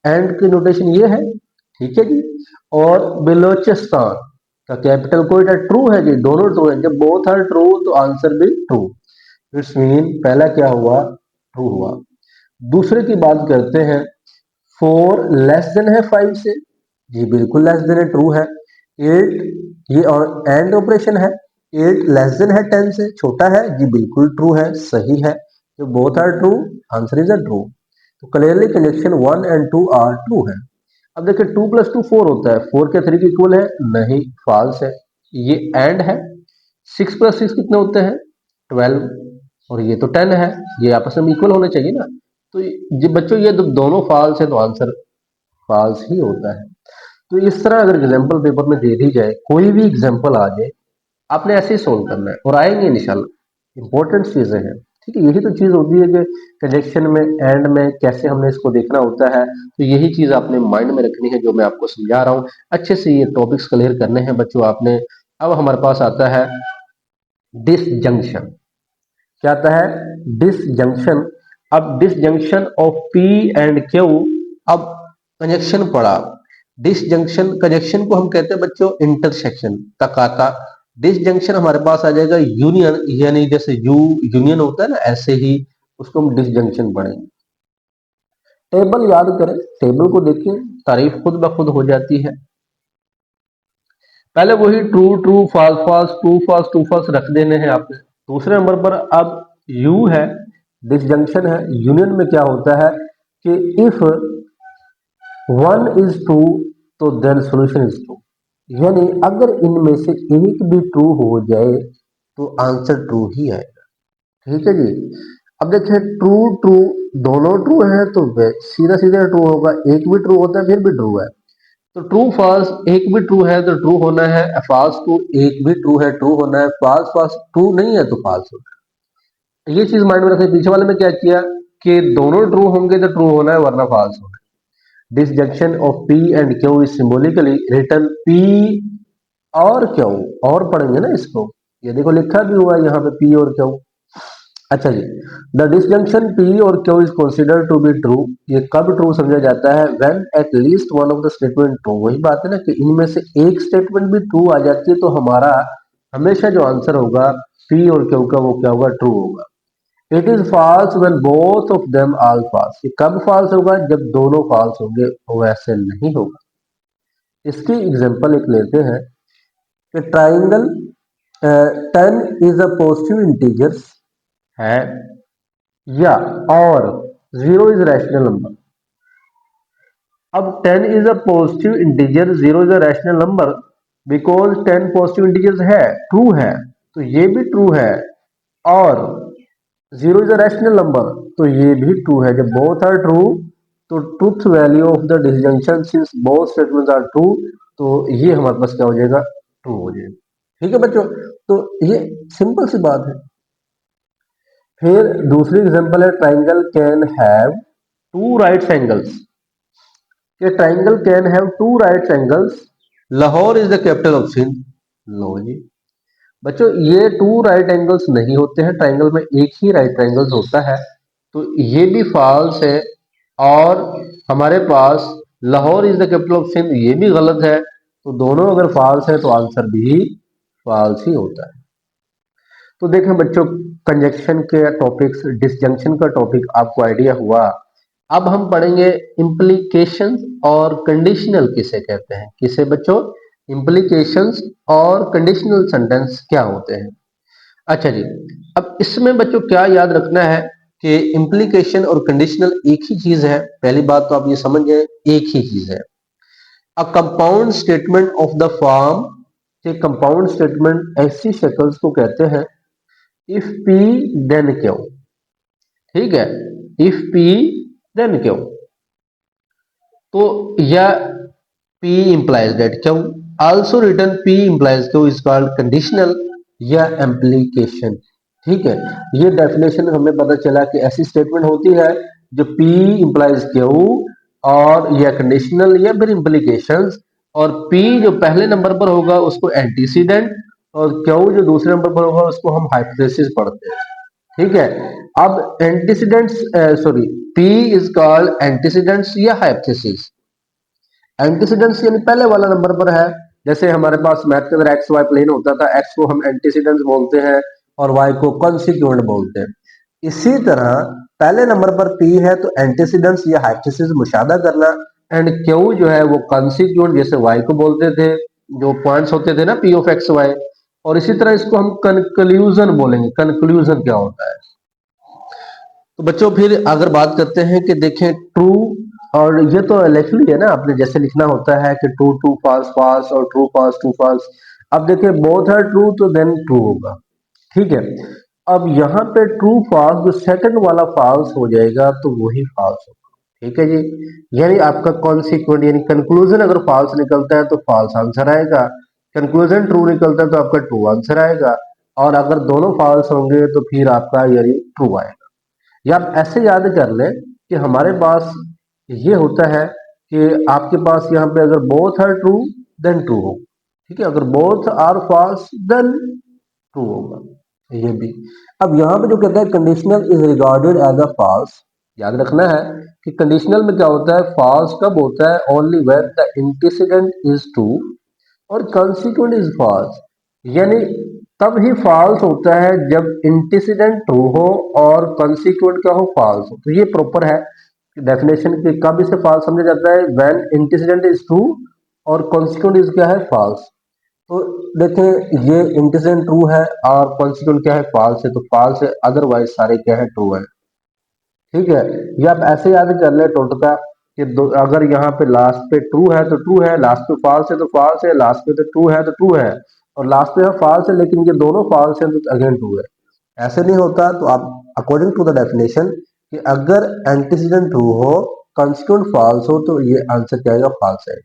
[SPEAKER 1] एंड की नोटेशन ये है, ठीक है जी। और बलोचिस्तान का कैपिटल कोयटा, ट्रू है जी, दोनों ट्रू है। जब बोथ आर ट्रू तो आंसर भी ट्रू। इट्स मीन पहला क्या हुआ, ट्रू हुआ। दूसरे की बात करते हैं, फोर लेस देन है फाइव से, जी बिल्कुल लेस देन है, ट्रू है। एट, ये और एंड ऑपरेशन है, एट लेस देन है टेन से, छोटा है, जी बिल्कुल ट्रू है, सही है। तो both are true, answer is a true. तो clearly connection one and two are true है। अब देखिए टू प्लस टू फोर होता है, फोर क्या थ्री के इक्वल है, नहीं, फॉल्स है। ये एंड है। सिक्स प्लस सिक्स कितने होते हैं, ट्वेल्व, और ये तो टेन है, ये आपस में इक्वल होने चाहिए ना। तो ये बच्चों ये दोनों फॉल्स है, तो आंसर फॉल्स ही होता है। तो इस तरह अगर एग्जाम्पल पेपर में दे दी जाए, कोई भी एग्जाम्पल आ जाए, आपने ऐसे ही सोल्व करना है और आएंगे इंशाल्लाह। इंपॉर्टेंट चीजें हैं, ठीक है। यही तो चीज होती है कि कनेक्शन में एंड में कैसे हमने इसको देखना होता है। तो यही चीज आपने माइंड में रखनी है जो मैं आपको समझा रहा हूँ। अच्छे से ये टॉपिक्स क्लियर करने हैं बच्चों आपने। अब हमारे पास आता है डिसजंक्शन। क्या आता है, डिसजंक्शन। अब disjunction of P and Q, अब कंजक्शन पड़ा। डिसजंक्शन, कंजक्शन को हम कहते हैं बच्चों इंटरसेक्शन, तकाता। डिसजंक्शन हमारे पास आ जाएगा यूनियन, यानी जैसे यू यूनियन होता है ना, ऐसे ही उसको हम डिसजंक्शन पढ़ेंगे। टेबल याद करें, टेबल को देखिए, तारीफ खुद ब खुद हो जाती है। पहले वही true true false false true false रख देने हैं आपने। दूसरे नंबर पर अब यू है, डिसजंक्शन है। यूनियन में क्या होता है कि इफ वन इज ट्रू तो देन सॉल्यूशन इज ट्रू, यानी अगर इनमें से एक भी ट्रू हो जाए तो आंसर ट्रू ही आएगा, ठीक है जी। अब देखिए ट्रू ट्रू, दोनों ट्रू है तो सीधा सीधा ट्रू होगा, एक भी ट्रू होता है फिर भी ट्रू है। तो ट्रू फॉल्स एक भी ट्रू है तो ट्रू होना है, फॉल्स टू एक भी ट्रू है ट्रू होना है, फॉल्स फॉल्स ट्रू नहीं है तो फॉल्स होना है। ये चीज माइंड में रखें। पीछे वाले में क्या किया कि दोनों ट्रू होंगे तो ट्रू होना है वरना फॉल्स होना है। Disjunction of P and q is symbolically return P और क्यू। और पढ़ेंगे ना इसको, ये देखो लिखा भी हुआ है यहाँ पे पी और क्यू। अच्छा जी, द डिसजंक्शन पी और q is considered to be true. ये कब ट्रू समझा जाता है? When at least one of the statement true. वही बात है ना कि इनमें से एक स्टेटमेंट भी ट्रू आ जाती है तो हमारा हमेशा जो आंसर होगा पी और क्यू का वो क्या होगा? ट्रू होगा। It is false when both of them are false. ये कब फॉल्स होगा? जब दोनों फॉल्स होंगे। वैसे नहीं होगा। इसकी एग्जांपल एक लेते हैं कि triangle 10 is a positive integers है या और 0 इज रैशनल नंबर। अब 10 is a positive integer, 0 is a rational number because 10 positive integers है, ट्रू है, तो ये भी ट्रू है। और 0 इज अ रैशनल नंबर तो ये भी ट्रू है। जब बोथ आर ट्रू तो truth value of the disjunction since both statements are true, तो ये हमारे पास क्या हो जाएगा? ट्रू हो जाएगा। ठीक है बच्चों, तो ये सिंपल सी बात है। फिर दूसरी एग्जांपल है triangle can have two right angles. ये triangle can have two right angles, Lahore is the capital of Sindh. लो जी बच्चों, ये टू राइट एंगल्स नहीं होते हैं, ट्राइंगल में एक ही राइट एंगल्स होता है, तो ये भी फॉल्स है। और हमारे पास Lahore is the capital of Sindh, ये भी गलत है। तो दोनों अगर फॉल्स है तो आंसर भी फॉल्स ही होता है। तो देखें बच्चों, कंजक्शन के टॉपिक्स, डिसजंक्शन का टॉपिक आपको आइडिया हुआ। अब हम पढ़ेंगे इम्प्लीकेशंस और कंडीशनल किसे कहते हैं। किसे बच्चों? इम्प्लीकेशंस और कंडीशनल सेंटेंस क्या होते हैं। अच्छा जी, अब इसमें बच्चों क्या याद रखना है कि इम्प्लीकेशन और कंडीशनल एक ही चीज है। पहली बात तो आप ये समझ गए, एक ही चीज है। A compound statement of the form के कंपाउंड स्टेटमेंट ऐसी शक्ल्स को कहते हैं इफ P then Q। ठीक है, इफ P then Q। तो या P implies that Q, also written P implies Q is called conditional या implication। ठीक है, ये डेफिनेशन हमें पता चला कि ऐसी स्टेटमेंट होती है जो P implies Q और या कंडीशनल या फिर implications, और P जो पहले नंबर पर होगा उसको एंटीसीडेंट और Q जो दूसरे नंबर पर होगा उसको हम हाइपोथेसिस पढ़ते हैं। ठीक है, अब antecedents sorry, P is called antecedents या हाइपोथेसिस। एंटीसीडेंट्स यानी पहले वाला नंबर पर है। जैसे हमारे पास मैथ के अंदर एक्स वाई प्लेन होता था, एक्स को हम एंटीसीडेंट्स बोलते हैं और वाई को कॉन्सिक्वेंट बोलते हैं। इसी तरह पहले नंबर पर पी है तो एंटीसीडेंट्स या हाइपोथेसिस मुशाहदा करना, एंड क्यू जो है वो कॉन्सिक्वेंट जैसे वाई को बोलते थे, जो पॉइंट्स होते थे ना पी ऑफ एक्स वाई। और इसी तरह इसको हम कंक्लूजन बोलेंगे। कंक्लूजन क्या होता है? तो बच्चों फिर अगर बात करते हैं कि देखें ट्रू, और ये तो लिख लिया ना आपने, जैसे लिखना होता है कि ट्रू ट्रू फॉल्स फॉल्स और ट्रू फॉल्स ट्रू फॉल्स। अब देखिए बोथ आर ट्रू तो देन ट्रू होगा। ठीक है, अब यहाँ पे ट्रू फॉल्स जो सेकंड वाला फॉल्स हो जाएगा तो वही फॉल्स होगा। ठीक है जी, यानी आपका कॉन्सिक्वेंट यानी कंक्लूजन अगर फॉल्स निकलता है तो फॉल्स आंसर आएगा, कंक्लूजन ट्रू निकलता है तो आपका ट्रू आंसर आएगा, और अगर दोनों फॉल्स होंगे तो फिर आपका यानी ट्रू आएगा। या आप ऐसे याद कर लें कि हमारे पास ये होता है कि आपके पास यहाँ पे अगर both are true then true हो। ठीक है, अगर both are false then true होगा ये भी। अब यहाँ पे जो कहता है conditional is regarded as a false, याद रखना है कि कंडीशनल में क्या होता है? फॉल्स कब होता है? Only when the antecedent is true और कंसीक्वेंट इज फॉल्स। यानी तब ही फॉल्स होता है जब एंटीसीडेंट ट्रू हो और कंसीक्वेंट क्या हो? फॉल्स हो। तो ये प्रॉपर है डेफिनेशन कि कब इसे फॉल्स समझा जाता है? व्हेन एंटीसीडेंट इज ट्रू और कंसीक्वेंट इज क्या है? फॉल्स। तो देखें ये एंटीसीडेंट ट्रू है और कंसीक्वेंट क्या है? फॉल्स है, तो फॉल्स है, अदरवाइज सारे क्या है? ट्रू है। ठीक है, ये आप ऐसे याद कर ले टोटका कि अगर यहाँ पे लास्ट पे ट्रू है तो ट्रू है, लास्ट पे फॉल्स है तो फॉल्स है, लास्ट पे तो ट्रू है तो ट्रू है, और लास्ट पे फॉल्स है लेकिन ये दोनों फॉल्स है तो अगेन ट्रू है। ऐसे नहीं होता। तो आप अकॉर्डिंग टू द डेफिनेशन कि अगर एंटीसीडेंट ट्रू हो, कंसिक्वेंट फॉल्स हो, तो ये आंसर क्या आएगा? फॉल्स है।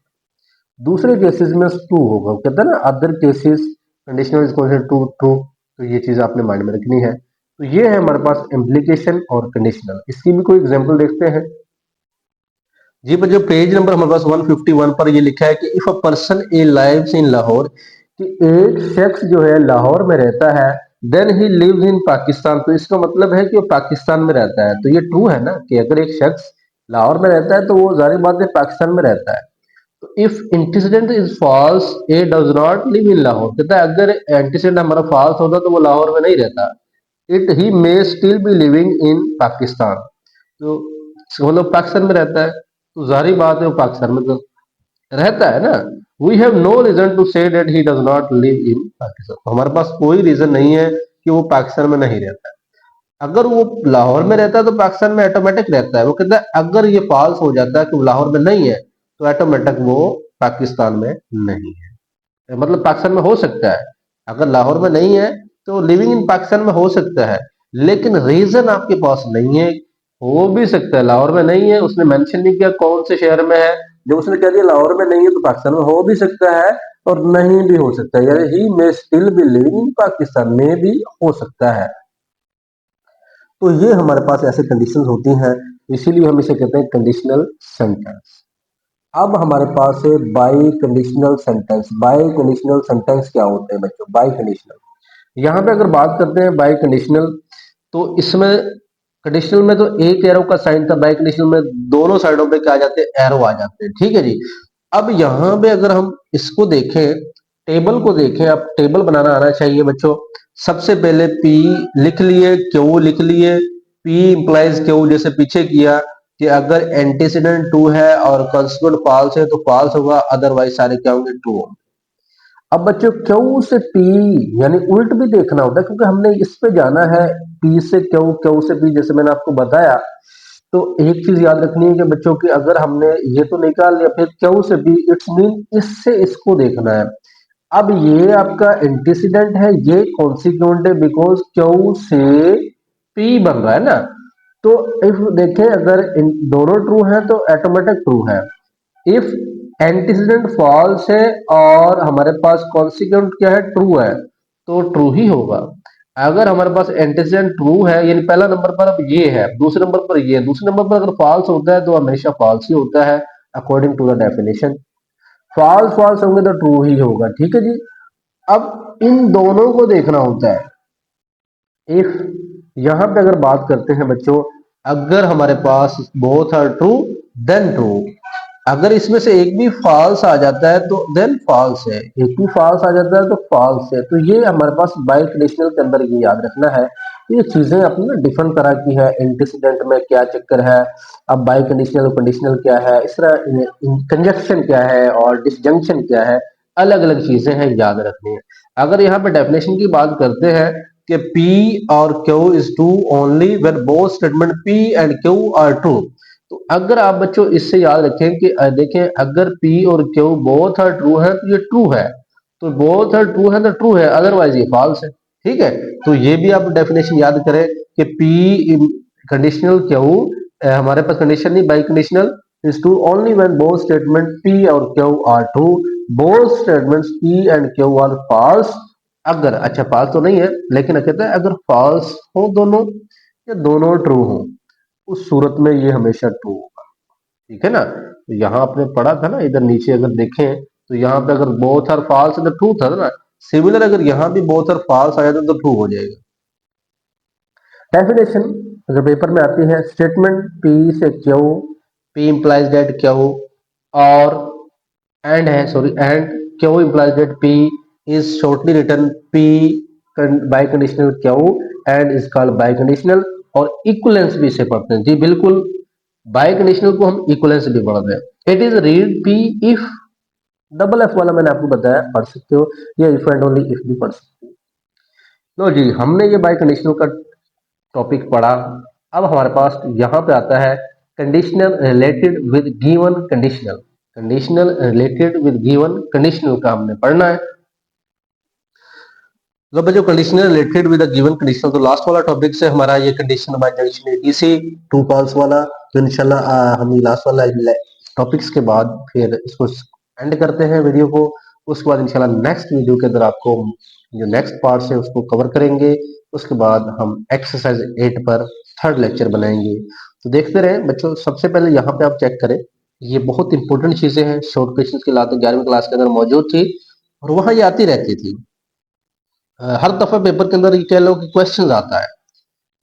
[SPEAKER 1] दूसरे केसेस में टू होगा, कहते हैं ना other cases conditional is constant to true. तो ये चीज आपने माइंड में रखनी है। तो ये है हमारे पास इम्प्लीकेशन और कंडीशनल। इसकी भी कोई एग्जांपल देखते हैं। जी पर जो पेज नंबर हमारे पास 151 पर ये लिखा है कि if a person a lives in Lahore, कि एक शख्स जो है लाहौर में रहता है, then he lives in Pakistan, तो इसका मतलब है कि वो पाकिस्तान में रहता है। तो ये ट्रू है ना कि अगर एक शख्स लाहौर में रहता है तो वो जाहिर बात है पाकिस्तान में रहता है। तो if antecedent is false, a does not live in Lahore, कहता है अगर एंटीसीडेंट हमारा फॉल्स होता तो वो लाहौर में नहीं रहता। It he may still be living in Pakistan, तो वो लोग पाकिस्तान में रहता है, तो जाहिर बात है वो पाकिस्तान में तो रहता है ना। We have no reason to say that he does not live in Pakistan, तो हमारे पास कोई रीजन नहीं है कि वो पाकिस्तान में नहीं रहता है। अगर वो लाहौर में रहता है तो पाकिस्तान में ऑटोमेटिक रहता है। वो कहता है अगर ये फॉल्स हो जाता है कि वो लाहौर में नहीं है तो ऑटोमेटिक वो पाकिस्तान में नहीं है, मतलब पाकिस्तान में हो सकता है। अगर लाहौर में नहीं है तो लिविंग इन पाकिस्तान में हो सकता है, लेकिन रीजन आपके पास नहीं है। हो भी सकता है लाहौर में नहीं है, उसने मेंशन नहीं किया कौन से शहर में है। जब उसने कह दिया लाहौर में नहीं है तो पाकिस्तान में हो भी सकता है और नहीं भी हो सकता है, यानी he may still be living in Pakistan में भी हो सकता है। तो ये हमारे पास ऐसे कंडीशंस होती हैं, इसीलिए हम इसे कहते हैं कंडीशनल सेंटेंस। अब हमारे पास है by conditional sentence. By conditional sentence क्या होते हैं बच्चों? बाई कंडीशनल, यहाँ पे अगर बात करते हैं बाई कंडीशनल, तो इसमें कंडीशनल में तो एक एरो का साइन था, बाई कंडीशनल में दोनों साइडों पे क्या आ जाते हैं? एरो आ जाते हैं। ठीक है जी। अब यहाँ पे अगर हम इसको देखें, टेबल को देखें, अब टेबल बनाना आना चाहिए बच्चों। सबसे पहले पी लिख लिए, क्यू लिख लिए। पी इंप्लाइज क्यू, जैसे पीछे किया कि अगर एंटीसीडेंट ट्रू है और कंस्टिट्यूएंट फॉल्स है तो फॉल्स होगा, अदरवाइज सारे क्या होंगे? ट्रू होंगे। अब बच्चों क्यू से पी यानी उल्ट भी देखना होता है, क्योंकि हमने इस पे जाना है पी से क्यू, क्यू से पी, जैसे मैंने आपको बताया। तो एक चीज याद रखनी है कि बच्चों की अगर हमने ये तो निकाल लिया, फिर क्यू से पी, इट्स मीन इससे इसको देखना है। अब ये आपका एंटीसीडेंट है, ये कॉन्सिक्वेंट है, बिकॉज क्यू से पी बन रहा है ना। तो इफ देखें अगर इन दोनों ट्रू है तो ऑटोमेटिक ट्रू है। इफ एंटीसीडेंट फॉल्स है और हमारे पास कॉन्सिक्वेंट क्या है? ट्रू है, तो ट्रू ही होगा। अगर हमारे पास एंटीसीडेंट ट्रू है यानी पहला नंबर पर अब ये है, दूसरे नंबर पर ये है, दूसरे नंबर पर अगर फॉल्स होता है तो हमेशा फॉल्स ही होता है according to the definition. False false होंगे तो ट्रू ही होगा। ठीक है जी। अब इन दोनों को देखना होता है। इफ यहां पे अगर बात करते हैं बच्चों, अगर हमारे पास both are true then true, अगर इसमें से एक भी फॉल्स आ जाता है तो देन फॉल्स है, एक भी फॉल्स आ जाता है तो फॉल्स है। तो ये हमारे पास बाई कंडीशनल के अंदर ये याद रखना है। तो ये चीजें अपनी ना डिफरेंट तरह की है, एंटीसीडेंट में क्या चक्कर है, अब बाई कंडीशनल कंडीशनल क्या है, इस तरह कंजक्शन क्या है और डिसजंक्शन क्या है, अलग अलग चीजें हैं, याद रखनी है। अगर यहाँ पे डेफिनेशन की बात करते हैं कि P और Q is true only when both statement P and Q are true, तो अगर आप बच्चों इससे याद रखें कि देखें अगर P और Q बोथ आर ट्रू है तो ये ट्रू है, तो बोथ आर ट्रू है तो ट्रू है, अदरवाइज ये फॉल्स है। ठीक है। तो ये भी आप डेफिनेशन याद करें कि P कंडीशनल Q, हमारे पास कंडीशन नहीं, biconditional is true only when both statement P और Q are true, both statements P and Q are false. अगर अच्छा फॉल्स तो नहीं है लेकिन कहता है अगर फॉल्स हो दोनों या दोनों ट्रू हो, उस सूरत में ये हमेशा ट्रू होगा। ठीक है ना। तो यहाँ आपने पढ़ा था ना, इधर नीचे अगर देखें तो यहाँ पे अगर बोथ आर फॉल्स तो ट्रू था ना, सिमिलर अगर यहाँ भी बोथ आर फॉल्स आया तो ट्रू हो जाएगा। डेफिनेशन अगर पेपर में आती है, स्टेटमेंट पी से Q, P implies that Q, और एंड है sorry and Q implies that P is shortly return P by conditional Q and is called by conditional, और इक्वलेंस भी इसे पढ़ते हैं जी, बिल्कुल बाई कंडीशनल को हम इक्वलेंस भी पढ़ते हैं। It is read P if, double F वाला मैंने आपको बताया पढ़ सकते हो, या इफ एंड ओनली इफ भी पढ़ सकते हो। लो जी, हमने ये बाई कंडीशनल का टॉपिक पढ़ा। अब हमारे पास यहाँ पे आता है conditional related with given conditional. Conditional related with given conditional का हमने पढ़ना है। तो बच्चों conditional related with given conditional, तो लास्ट वाला टॉपिक से हमारा ये condition by junction ADC true false वाला। तो इंशाल्लाह हम लास्ट वाला टॉपिक्स के बाद फिर इसको एंड करते हैं वीडियो को। उसके बाद इंशाल्लाह नेक्स्ट वीडियो के अंदर आपको जो नेक्स्ट पार्ट है उसको कवर करेंगे। उसके बाद हम एक्सरसाइज 8 पर थर्ड लेक्चर बनाएंगे। तो देखते रहें बच्चों। सबसे पहले यहाँ पे आप चेक करें, ये बहुत इंपॉर्टेंट चीजें हैं, शॉर्ट क्वेश्चन की लाते 11वीं क्लास के अंदर मौजूद थी और वहां ये आती रहती थी। हर दफा पेपर के अंदर ये कह लो कि क्वेश्चन आता है।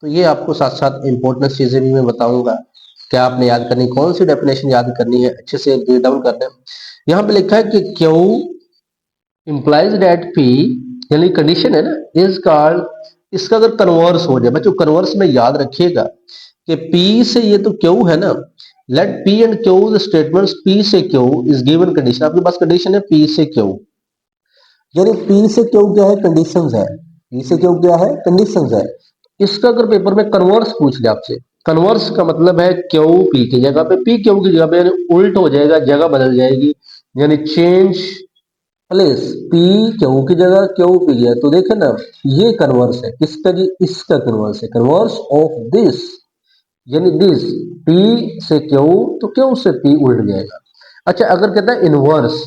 [SPEAKER 1] तो ये आपको साथ साथ इंपॉर्टेंट चीजें भी मैं बताऊंगा, क्या आपने याद करनी, कौन सी डेफिनेशन याद करनी है, अच्छे से रीड डाउन करना है। यहाँ पे लिखा है कि क्यू इंप्लाइज डेट पी, यानी कंडीशन है ना, इज कॉल्ड, इसका अगर कन्वर्स हो जाए बच्चों, कन्वर्स में याद रखिएगा कि पी से ये तो क्यू है ना, let p and q the statements p से क्यू इज गिवन कंडीशन। आपके पास कंडीशन है पी से क्यू, यानी पी से क्यू क्या है, कंडीशंस है। पी से क्यू क्या है, कंडीशंस है। इसका अगर पेपर में कन्वर्स पूछ ले आपसे, कन्वर्स का मतलब है क्यू पी की जगह पे पी क्यू की जगह पे, यानी उल्ट हो जाएगा, जगह बदल जाएगी, यानी चेंज प्लेस। पी क्यू की जगह क्यू पी गया, तो देखे ना, ये कन्वर्स है किसका जी, इसका कन्वर्स है, कन्वर्स ऑफ दिस, यानी दिस पी से क्यू, तो क्यू से पी उल्ट जाएगा। अच्छा, अगर कहता है इनवर्स,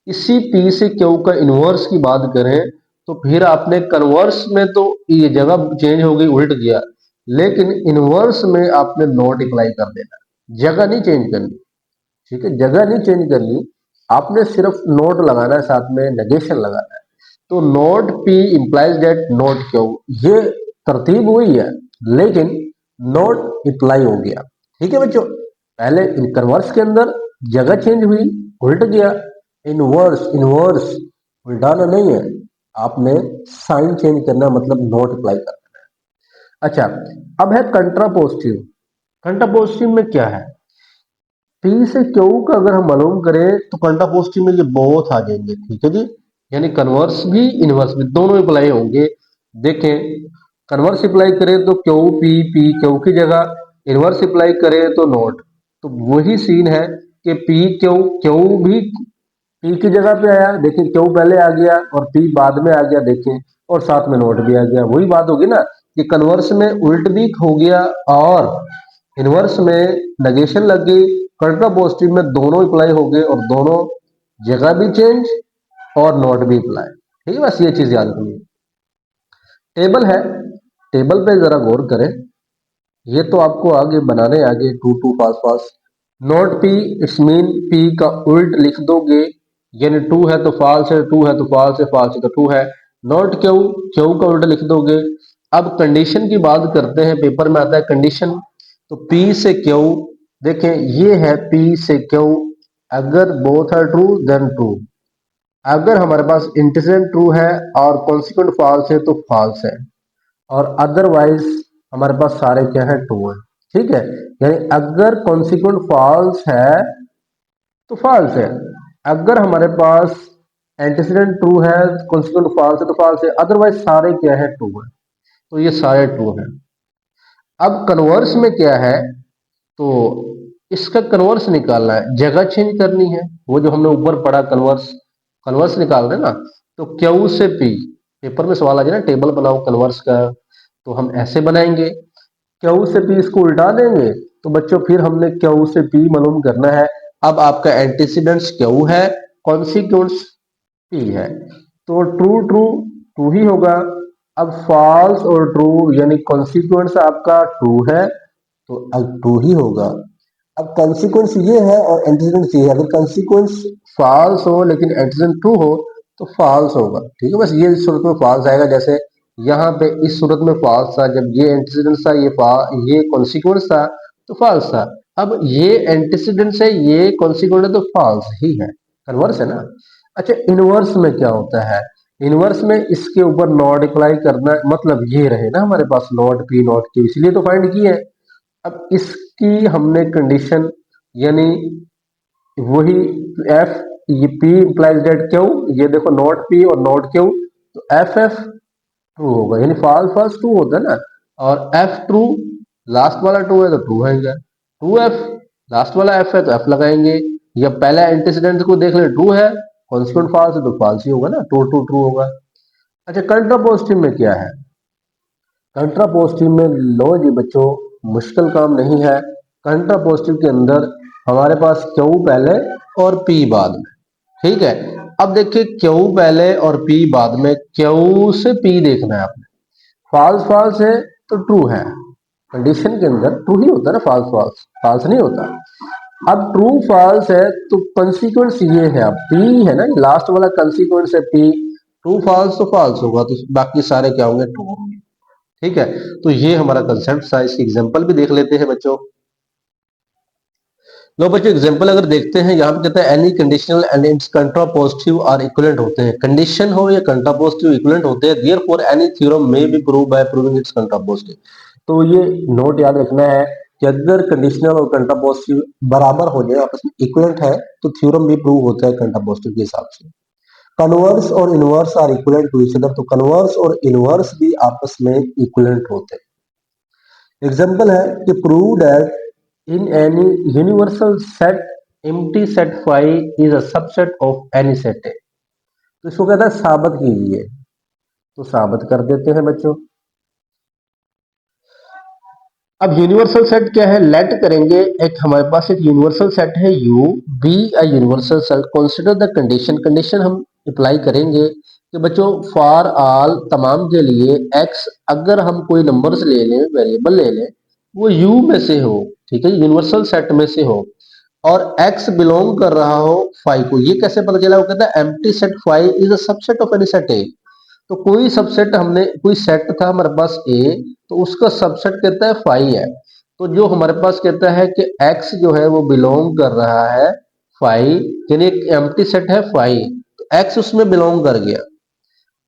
[SPEAKER 1] इसी पी से क्यू का इनवर्स की बात करें, तो फिर आपने कन्वर्स में तो ये जगह चेंज हो गई, उल्ट गया, लेकिन इनवर्स में आपने नॉट अप्लाई कर देना, जगह नहीं चेंज करनी। ठीक है, जगह नहीं चेंज करनी, आपने सिर्फ नोट लगाना है, साथ में नेगेशन लगाना है। तो not P implies date note Q, ये तरतीब हुई है, लेकिन नोट अप्लाई हो गया। ठीक है बच्चों, पहले इन कन्वर्स के अंदर जगह चेंज हुई, उल्ट गया। इनवर्स, इनवर्स उल्टाना नहीं है, आपने साइन चेंज करना, मतलब नोट अप्लाई करना है। अच्छा, अब है कंट्रापोजिटिव। कंट्रापोजिटिव में क्या है, पी से क्यू का अगर हम मालूम करें तो कंट्रापोजिटिव में ये बोथ आ जाएंगे। ठीक है जी, यानी कन्वर्स भी इनवर्स भी दोनों अप्लाई होंगे। देखें, कन्वर्स अप्लाई करें तो क्यू पी, पी क्यू की जगह, इनवर्स अप्लाई करें तो नॉट। तो वही सीन है कि पी क्यू, क्यू भी पी की जगह पे आया, देखिए क्यू पहले आ गया और पी बाद में आ गया, देखें, और साथ में नोट भी आ गया। वही बात होगी ना कि कन्वर्स में उल्ट भी हो गया और इनवर्स में नेगेशन लग गई, कंट्रापोजिटिव में दोनों अप्लाई हो गए और दोनों जगह भी चेंज और नोट भी अप्लाई। ठीक है, बस ये चीज याद रखनी है। टेबल है, टेबल पे जरा गौर करें, ये तो आपको आगे बनाने आगे टू टू पास पास। Not p, it's mean p का उल्ट लिख दोगे, यानी टू है तो फॉल्स है, टू है तो फॉल्स है, फॉल्स है तो ट्रू है। नोट क्यू, क्यू का उल्ट लिख दोगे। अब कंडीशन की बात करते हैं, पेपर में आता है कंडीशन। तो पी से क्यू, देखें ये है पी से क्यू, अगर both are true then true. अगर हमारे पास इंटीजर ट्रू है और कॉन्सिक्वेंट फॉल्स है तो फॉल्स है, और अदरवाइज हमारे पास सारे क्या है, ट्रू है। ठीक है, यानी अगर कॉन्सिक्वेंट फॉल्स है तो फॉल्स है, अगर हमारे पास एंटीसीडेंट ट्रू है, कॉन्सिक्वेंट फॉल्स है तो फॉल्स है, अदरवाइज सारे क्या है, ट्रू है। तो ये सारे ट्रू है। अब कन्वर्स में क्या है, तो इसका कन्वर्स निकालना है, जगह चेंज करनी है, वो जो हमने ऊपर पढ़ा कन्वर्स, कन्वर्स निकाल रहे ना। तो क्यू से पी, पेपर में सवाल आ जाए ना टेबल बनाओ कन्वर्स का, तो हम ऐसे बनाएंगे, क्यू से पी इसको उल्टा देंगे, तो बच्चों फिर हमने क्यू से पी मालूम करना है। अब आपका एंटीसीडेंट्स क्यू है, कॉन्सिक्वेंस पी है, तो ट्रू ट्रू ट्रू ही होगा। अब फॉल्स और ट्रू, यानी कॉन्सिक्वेंस आपका ट्रू है तो अब ट्रू ही होगा। अब कॉन्सिक्वेंस ये है और एंटीसीडेंट ये है, अगर कॉन्सिक्वेंस फॉल्स हो लेकिन एंटीसीडेंट ट्रू हो तो फॉल्स होगा। ठीक है, बस ये सूरत में फॉल्स आएगा, जैसे यहाँ पे इस सूरत में फॉल्स था, जब ये एंटीसीडेंट था, ये कॉन्सिक्वेंस था तो फॉल्स था। अब ये एंटीसीडेंट है, ये कॉन्सिक्वेंट है, तो फॉल्स ही है, कन्वर्स है ना। अच्छा, इनवर्स में क्या होता है, इनवर्स में इसके ऊपर नॉट अप्लाई करना, मतलब ये रहे ना हमारे पास नॉट पी नॉट क्यू, इसलिए तो फाइंड किए। अब इसकी हमने कंडीशन, यानी वही एफ, ये पी इंप्लाइज डेट क्यू, ये देखो नॉट पी और नॉट क्यू, तो एफ एफ ट्रू होगा, यानी फॉल्स फॉल्स ट्रू होता है ना, और एफ ट्रू, लास्ट वाला ट्रू है तो ट्रू है, ट्रू एफ, लास्ट वाला एफ है तो एफ लगाएंगे। या पहला एंटीसीडेंट को देख ले, ट्रू है, कॉन्स्टेंट फॉल्स है तो फॉल्स ही होगा ना, ट्रू ट्रू ट्रू होगा। अच्छा, कंट्रापोजिटिव में क्या है, कंट्रापोजिटिव में लो जी बच्चों, मुश्किल काम नहीं है। कंट्रापोजिटिव के अंदर हमारे पास क्यू पहले और पी बाद में। ठीक है। अब देखिए क्यू पहले और पी बाद में, क्यू से पी देखना है आपने। फॉल्स फॉल्स है तो ट्रू है, कंडीशन के अंदर ट्रू ही होता है ना, फॉल्स फॉल्स फॉल्स नहीं होता। अब ट्रू फॉल्स है तो कंसीक्वेंस ये है, अब पी है ना, लास्ट वाला कंसीक्वेंस है पी, ट्रू फॉल्स तो फॉल्स होगा, तो बाकी सारे क्या होंगे, ट्रू होंगे। ठीक है, तो ये हमारा कंसेप्ट था। इसकी एग्जांपल भी देख लेते हैं बच्चों। लो बच्चों एग्जांपल अगर देखते हैं, यहाँ पे कहता है any conditional and its contrapositive are equivalent होते हैं, कंडीशन हो या कंट्रापोजिटिव इक्विवेलेंट होते हैं, therefore any theorem may be prove by proving its contrapositive. तो ये नोट याद रखना है कि अगर कंडीशनल और कंट्रापोजिटिव बराबर हो जाए, आपस में इक्विवेलेंट है, तो थ्योरम भी प्रूव होता है कंट्रापोजिटिव के हिसाब से। कन्वर्स और inverse are equivalent to each other, तो कन्वर्स और इनवर्स भी आपस में इक्विवेलेंट होते हैं। एग्जांपल है कि prove that in any universal set empty set phi is a subset of any set A। तो इसको कहता है साबित कीजिए, तो साबित कर देते हैं बच्चों। अब यूनिवर्सल सेट क्या है, लेट करेंगे, एक हमारे पास एक यूनिवर्सल सेट है U be a universal set, consider the condition, condition हम अप्लाई करेंगे कि बच्चों फॉर ऑल तमाम के लिए x, अगर हम कोई नंबर्स ले लें, वेरिएबल ले लें, वो U में से हो, ठीक है, यूनिवर्सल सेट में से हो, और x बिलोंग कर रहा हो फाई को। ये कैसे पता चला, वो कहता है empty set phi is a subset of any set a. तो कोई सबसेट, हमने कोई सेट था हमारे पास ए, तो उसका सबसेट कहता है फाई है। तो जो हमारे पास कहता है कि x जो है वो बिलोंग कर रहा है फाई, यानी एक एम्प्टी सेट है फाई, तो x उसमें बिलोंग कर गया,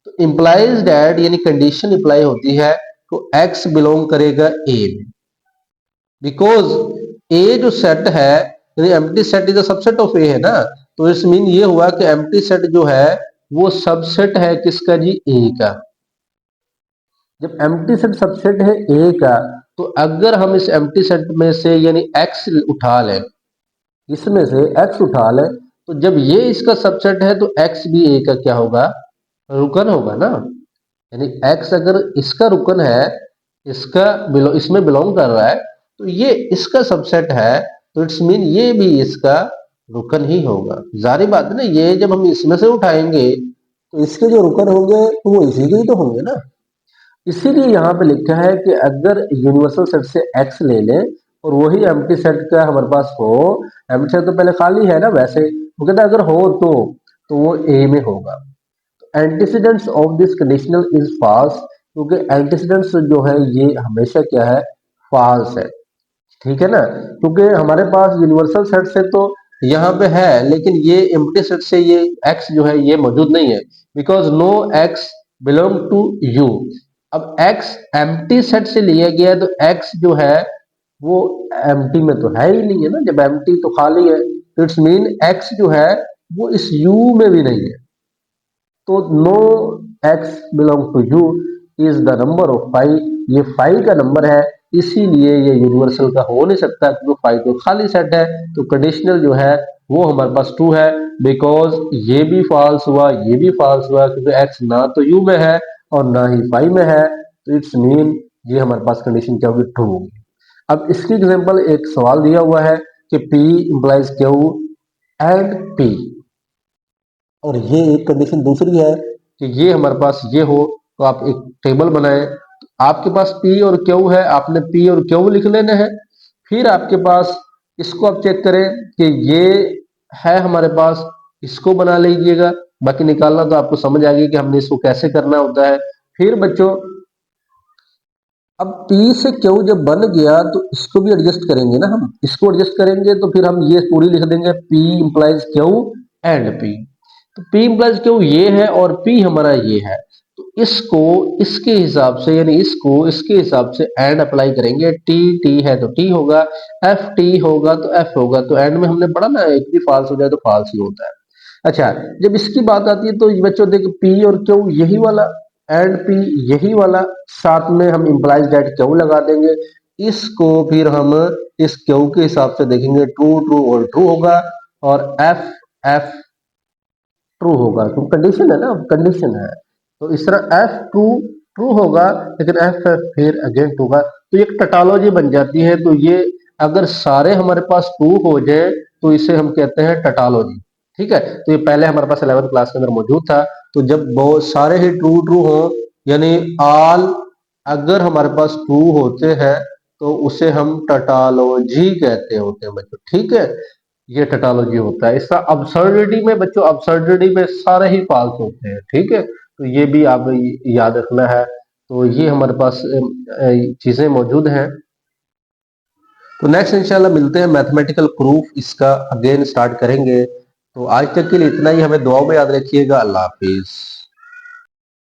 [SPEAKER 1] तो इंप्लाइज दैट, यानी कंडीशन अप्लाई होती है, तो x बिलोंग करेगा ए में, बिकॉज ए जो सेट है, यानी empty set is a subset of A है ना, तो इस मीन ये हुआ कि एम्प्टी सेट जो है वो सबसेट है किसका जी, ए का। जब एम्प्टी सेट सबसेट है ए का, तो अगर हम इस एम्प्टी सेट में से यानी x उठा लें, इसमें से x उठा लें, तो जब ये इसका सबसेट है तो x भी a का क्या होगा, रुकन होगा ना। यानी x अगर इसका रुकन है, इसका इसमें बिलोंग कर रहा है, तो ये इसका सबसेट है, तो इट्स मीन ये भी इसका रुकन ही होगा। जारी बात है ना, ये जब हम इसमें से उठाएंगे तो इसके जो रुकन होंगे तो वो इसी के ही तो होंगे ना। इसीलिए यहाँ पे लिखा है कि अगर यूनिवर्सल सेट से x ले लें और वही एम्प्टी सेट का हमारे पास हो, एम्प्टी सेट तो पहले खाली है ना, वैसे वो कहता है अगर हो तो वो a में होगा। Antecedents of this conditional is false, क्योंकि एंटीसीडेंट्स जो है ये हमेशा क्या है, फॉल्स है, ठीक है ना। क्योंकि हमारे पास यूनिवर्सल सेट से तो यहाँ पे है, लेकिन ये एम्प्टी सेट से ये x जो है ये मौजूद नहीं है, because no x belong to u। अब x एम्प्टी सेट से लिया गया है, तो x जो है वो एम्प्टी में तो है ही नहीं है ना, जब एम्प्टी तो खाली है, तो इट्स मीन x जो है वो इस u में भी नहीं है। तो no x belong to u is the number of phi, ये फाई का नंबर है, इसीलिए ये यूनिवर्सल का हो नहीं सकता, क्योंकि फाई तो खाली सेट है। तो कंडीशनल जो है वो हमारे पास ट्रू है, बिकॉज ये भी फॉल्स हुआ, ये भी फॉल्स हुआ, क्योंकि x ना तो u में है और ना ही फाई में है, तो इट्स मीन ये हमारे पास कंडीशन क्या होगी, ट्रू होगी। अब इसकी एग्जांपल एक सवाल दिया हुआ है कि P implies Q and P, और ये एक कंडीशन दूसरी है कि ये हमारे पास ये हो, तो आप एक टेबल बनाए, आपके पास P और Q है, आपने P और Q लिख लेना है। फिर आपके पास इसको आप चेक करें कि ये है हमारे पास, इसको बना लीजिएगा, बाकी निकालना तो आपको समझ आ गई कि हमने इसको कैसे करना होता है। फिर बच्चों अब P से Q जब बन गया तो इसको भी एडजस्ट करेंगे ना, हम इसको एडजस्ट करेंगे, तो फिर हम ये पूरी लिख देंगे P implies Q and P। तो P इंप्लाइज Q ये है और P हमारा ये है, तो इसको इसके हिसाब से, यानी इसको इसके हिसाब से एंड अप्लाई करेंगे। T T है तो T होगा, F T होगा तो F होगा, तो एंड में हमने पढ़ा ना, एक भी फॉल्स हो जाए तो फॉल्स ही होता है। अच्छा, जब इसकी बात आती है तो बच्चों देखो P और Q यही वाला एंड P यही वाला, साथ में हम इम्प्लाइज दैट Q लगा देंगे, इसको फिर हम इस Q के हिसाब से देखेंगे, ट्रू ट्रू और ट्रू होगा, और F F ट्रू होगा, क्योंकि कंडीशन है ना, कंडीशन है। तो इस तरह F ट्रू ट्रू होगा, लेकिन F F फिर अगेन ट्रू होगा, तो एक टोटोलॉजी बन जाती है। तो ये अगर सारे हमारे पास ट्रू हो जाए तो इसे हम कहते हैं टोटोलॉजी। ठीक है। तो ये पहले हमारे पास 11th क्लास के अंदर मौजूद था। तो जब बहुत सारे ही ट्रू ट्रू हो, यानी ऑल अगर हमारे पास ट्रू होते हैं तो उसे हम टटालॉजी कहते होते हैं बच्चों, ठीक है। ये टटालॉजी होता है। इसका अब्सर्डिटी में बच्चों, अब्सर्डिटी में सारे ही फॉल्स होते हैं, ठीक है। तो ये भी आप याद रखना है। तो ये हमारे पास चीजें मौजूद हैं। तो नेक्स्ट इंशाल्लाह मिलते हैं, मैथमेटिकल प्रूफ इसका अगेन स्टार्ट करेंगे। तो आज तक के लिए इतना ही, हमें दुआओं में याद रखिएगा। अल्लाह हाफिज।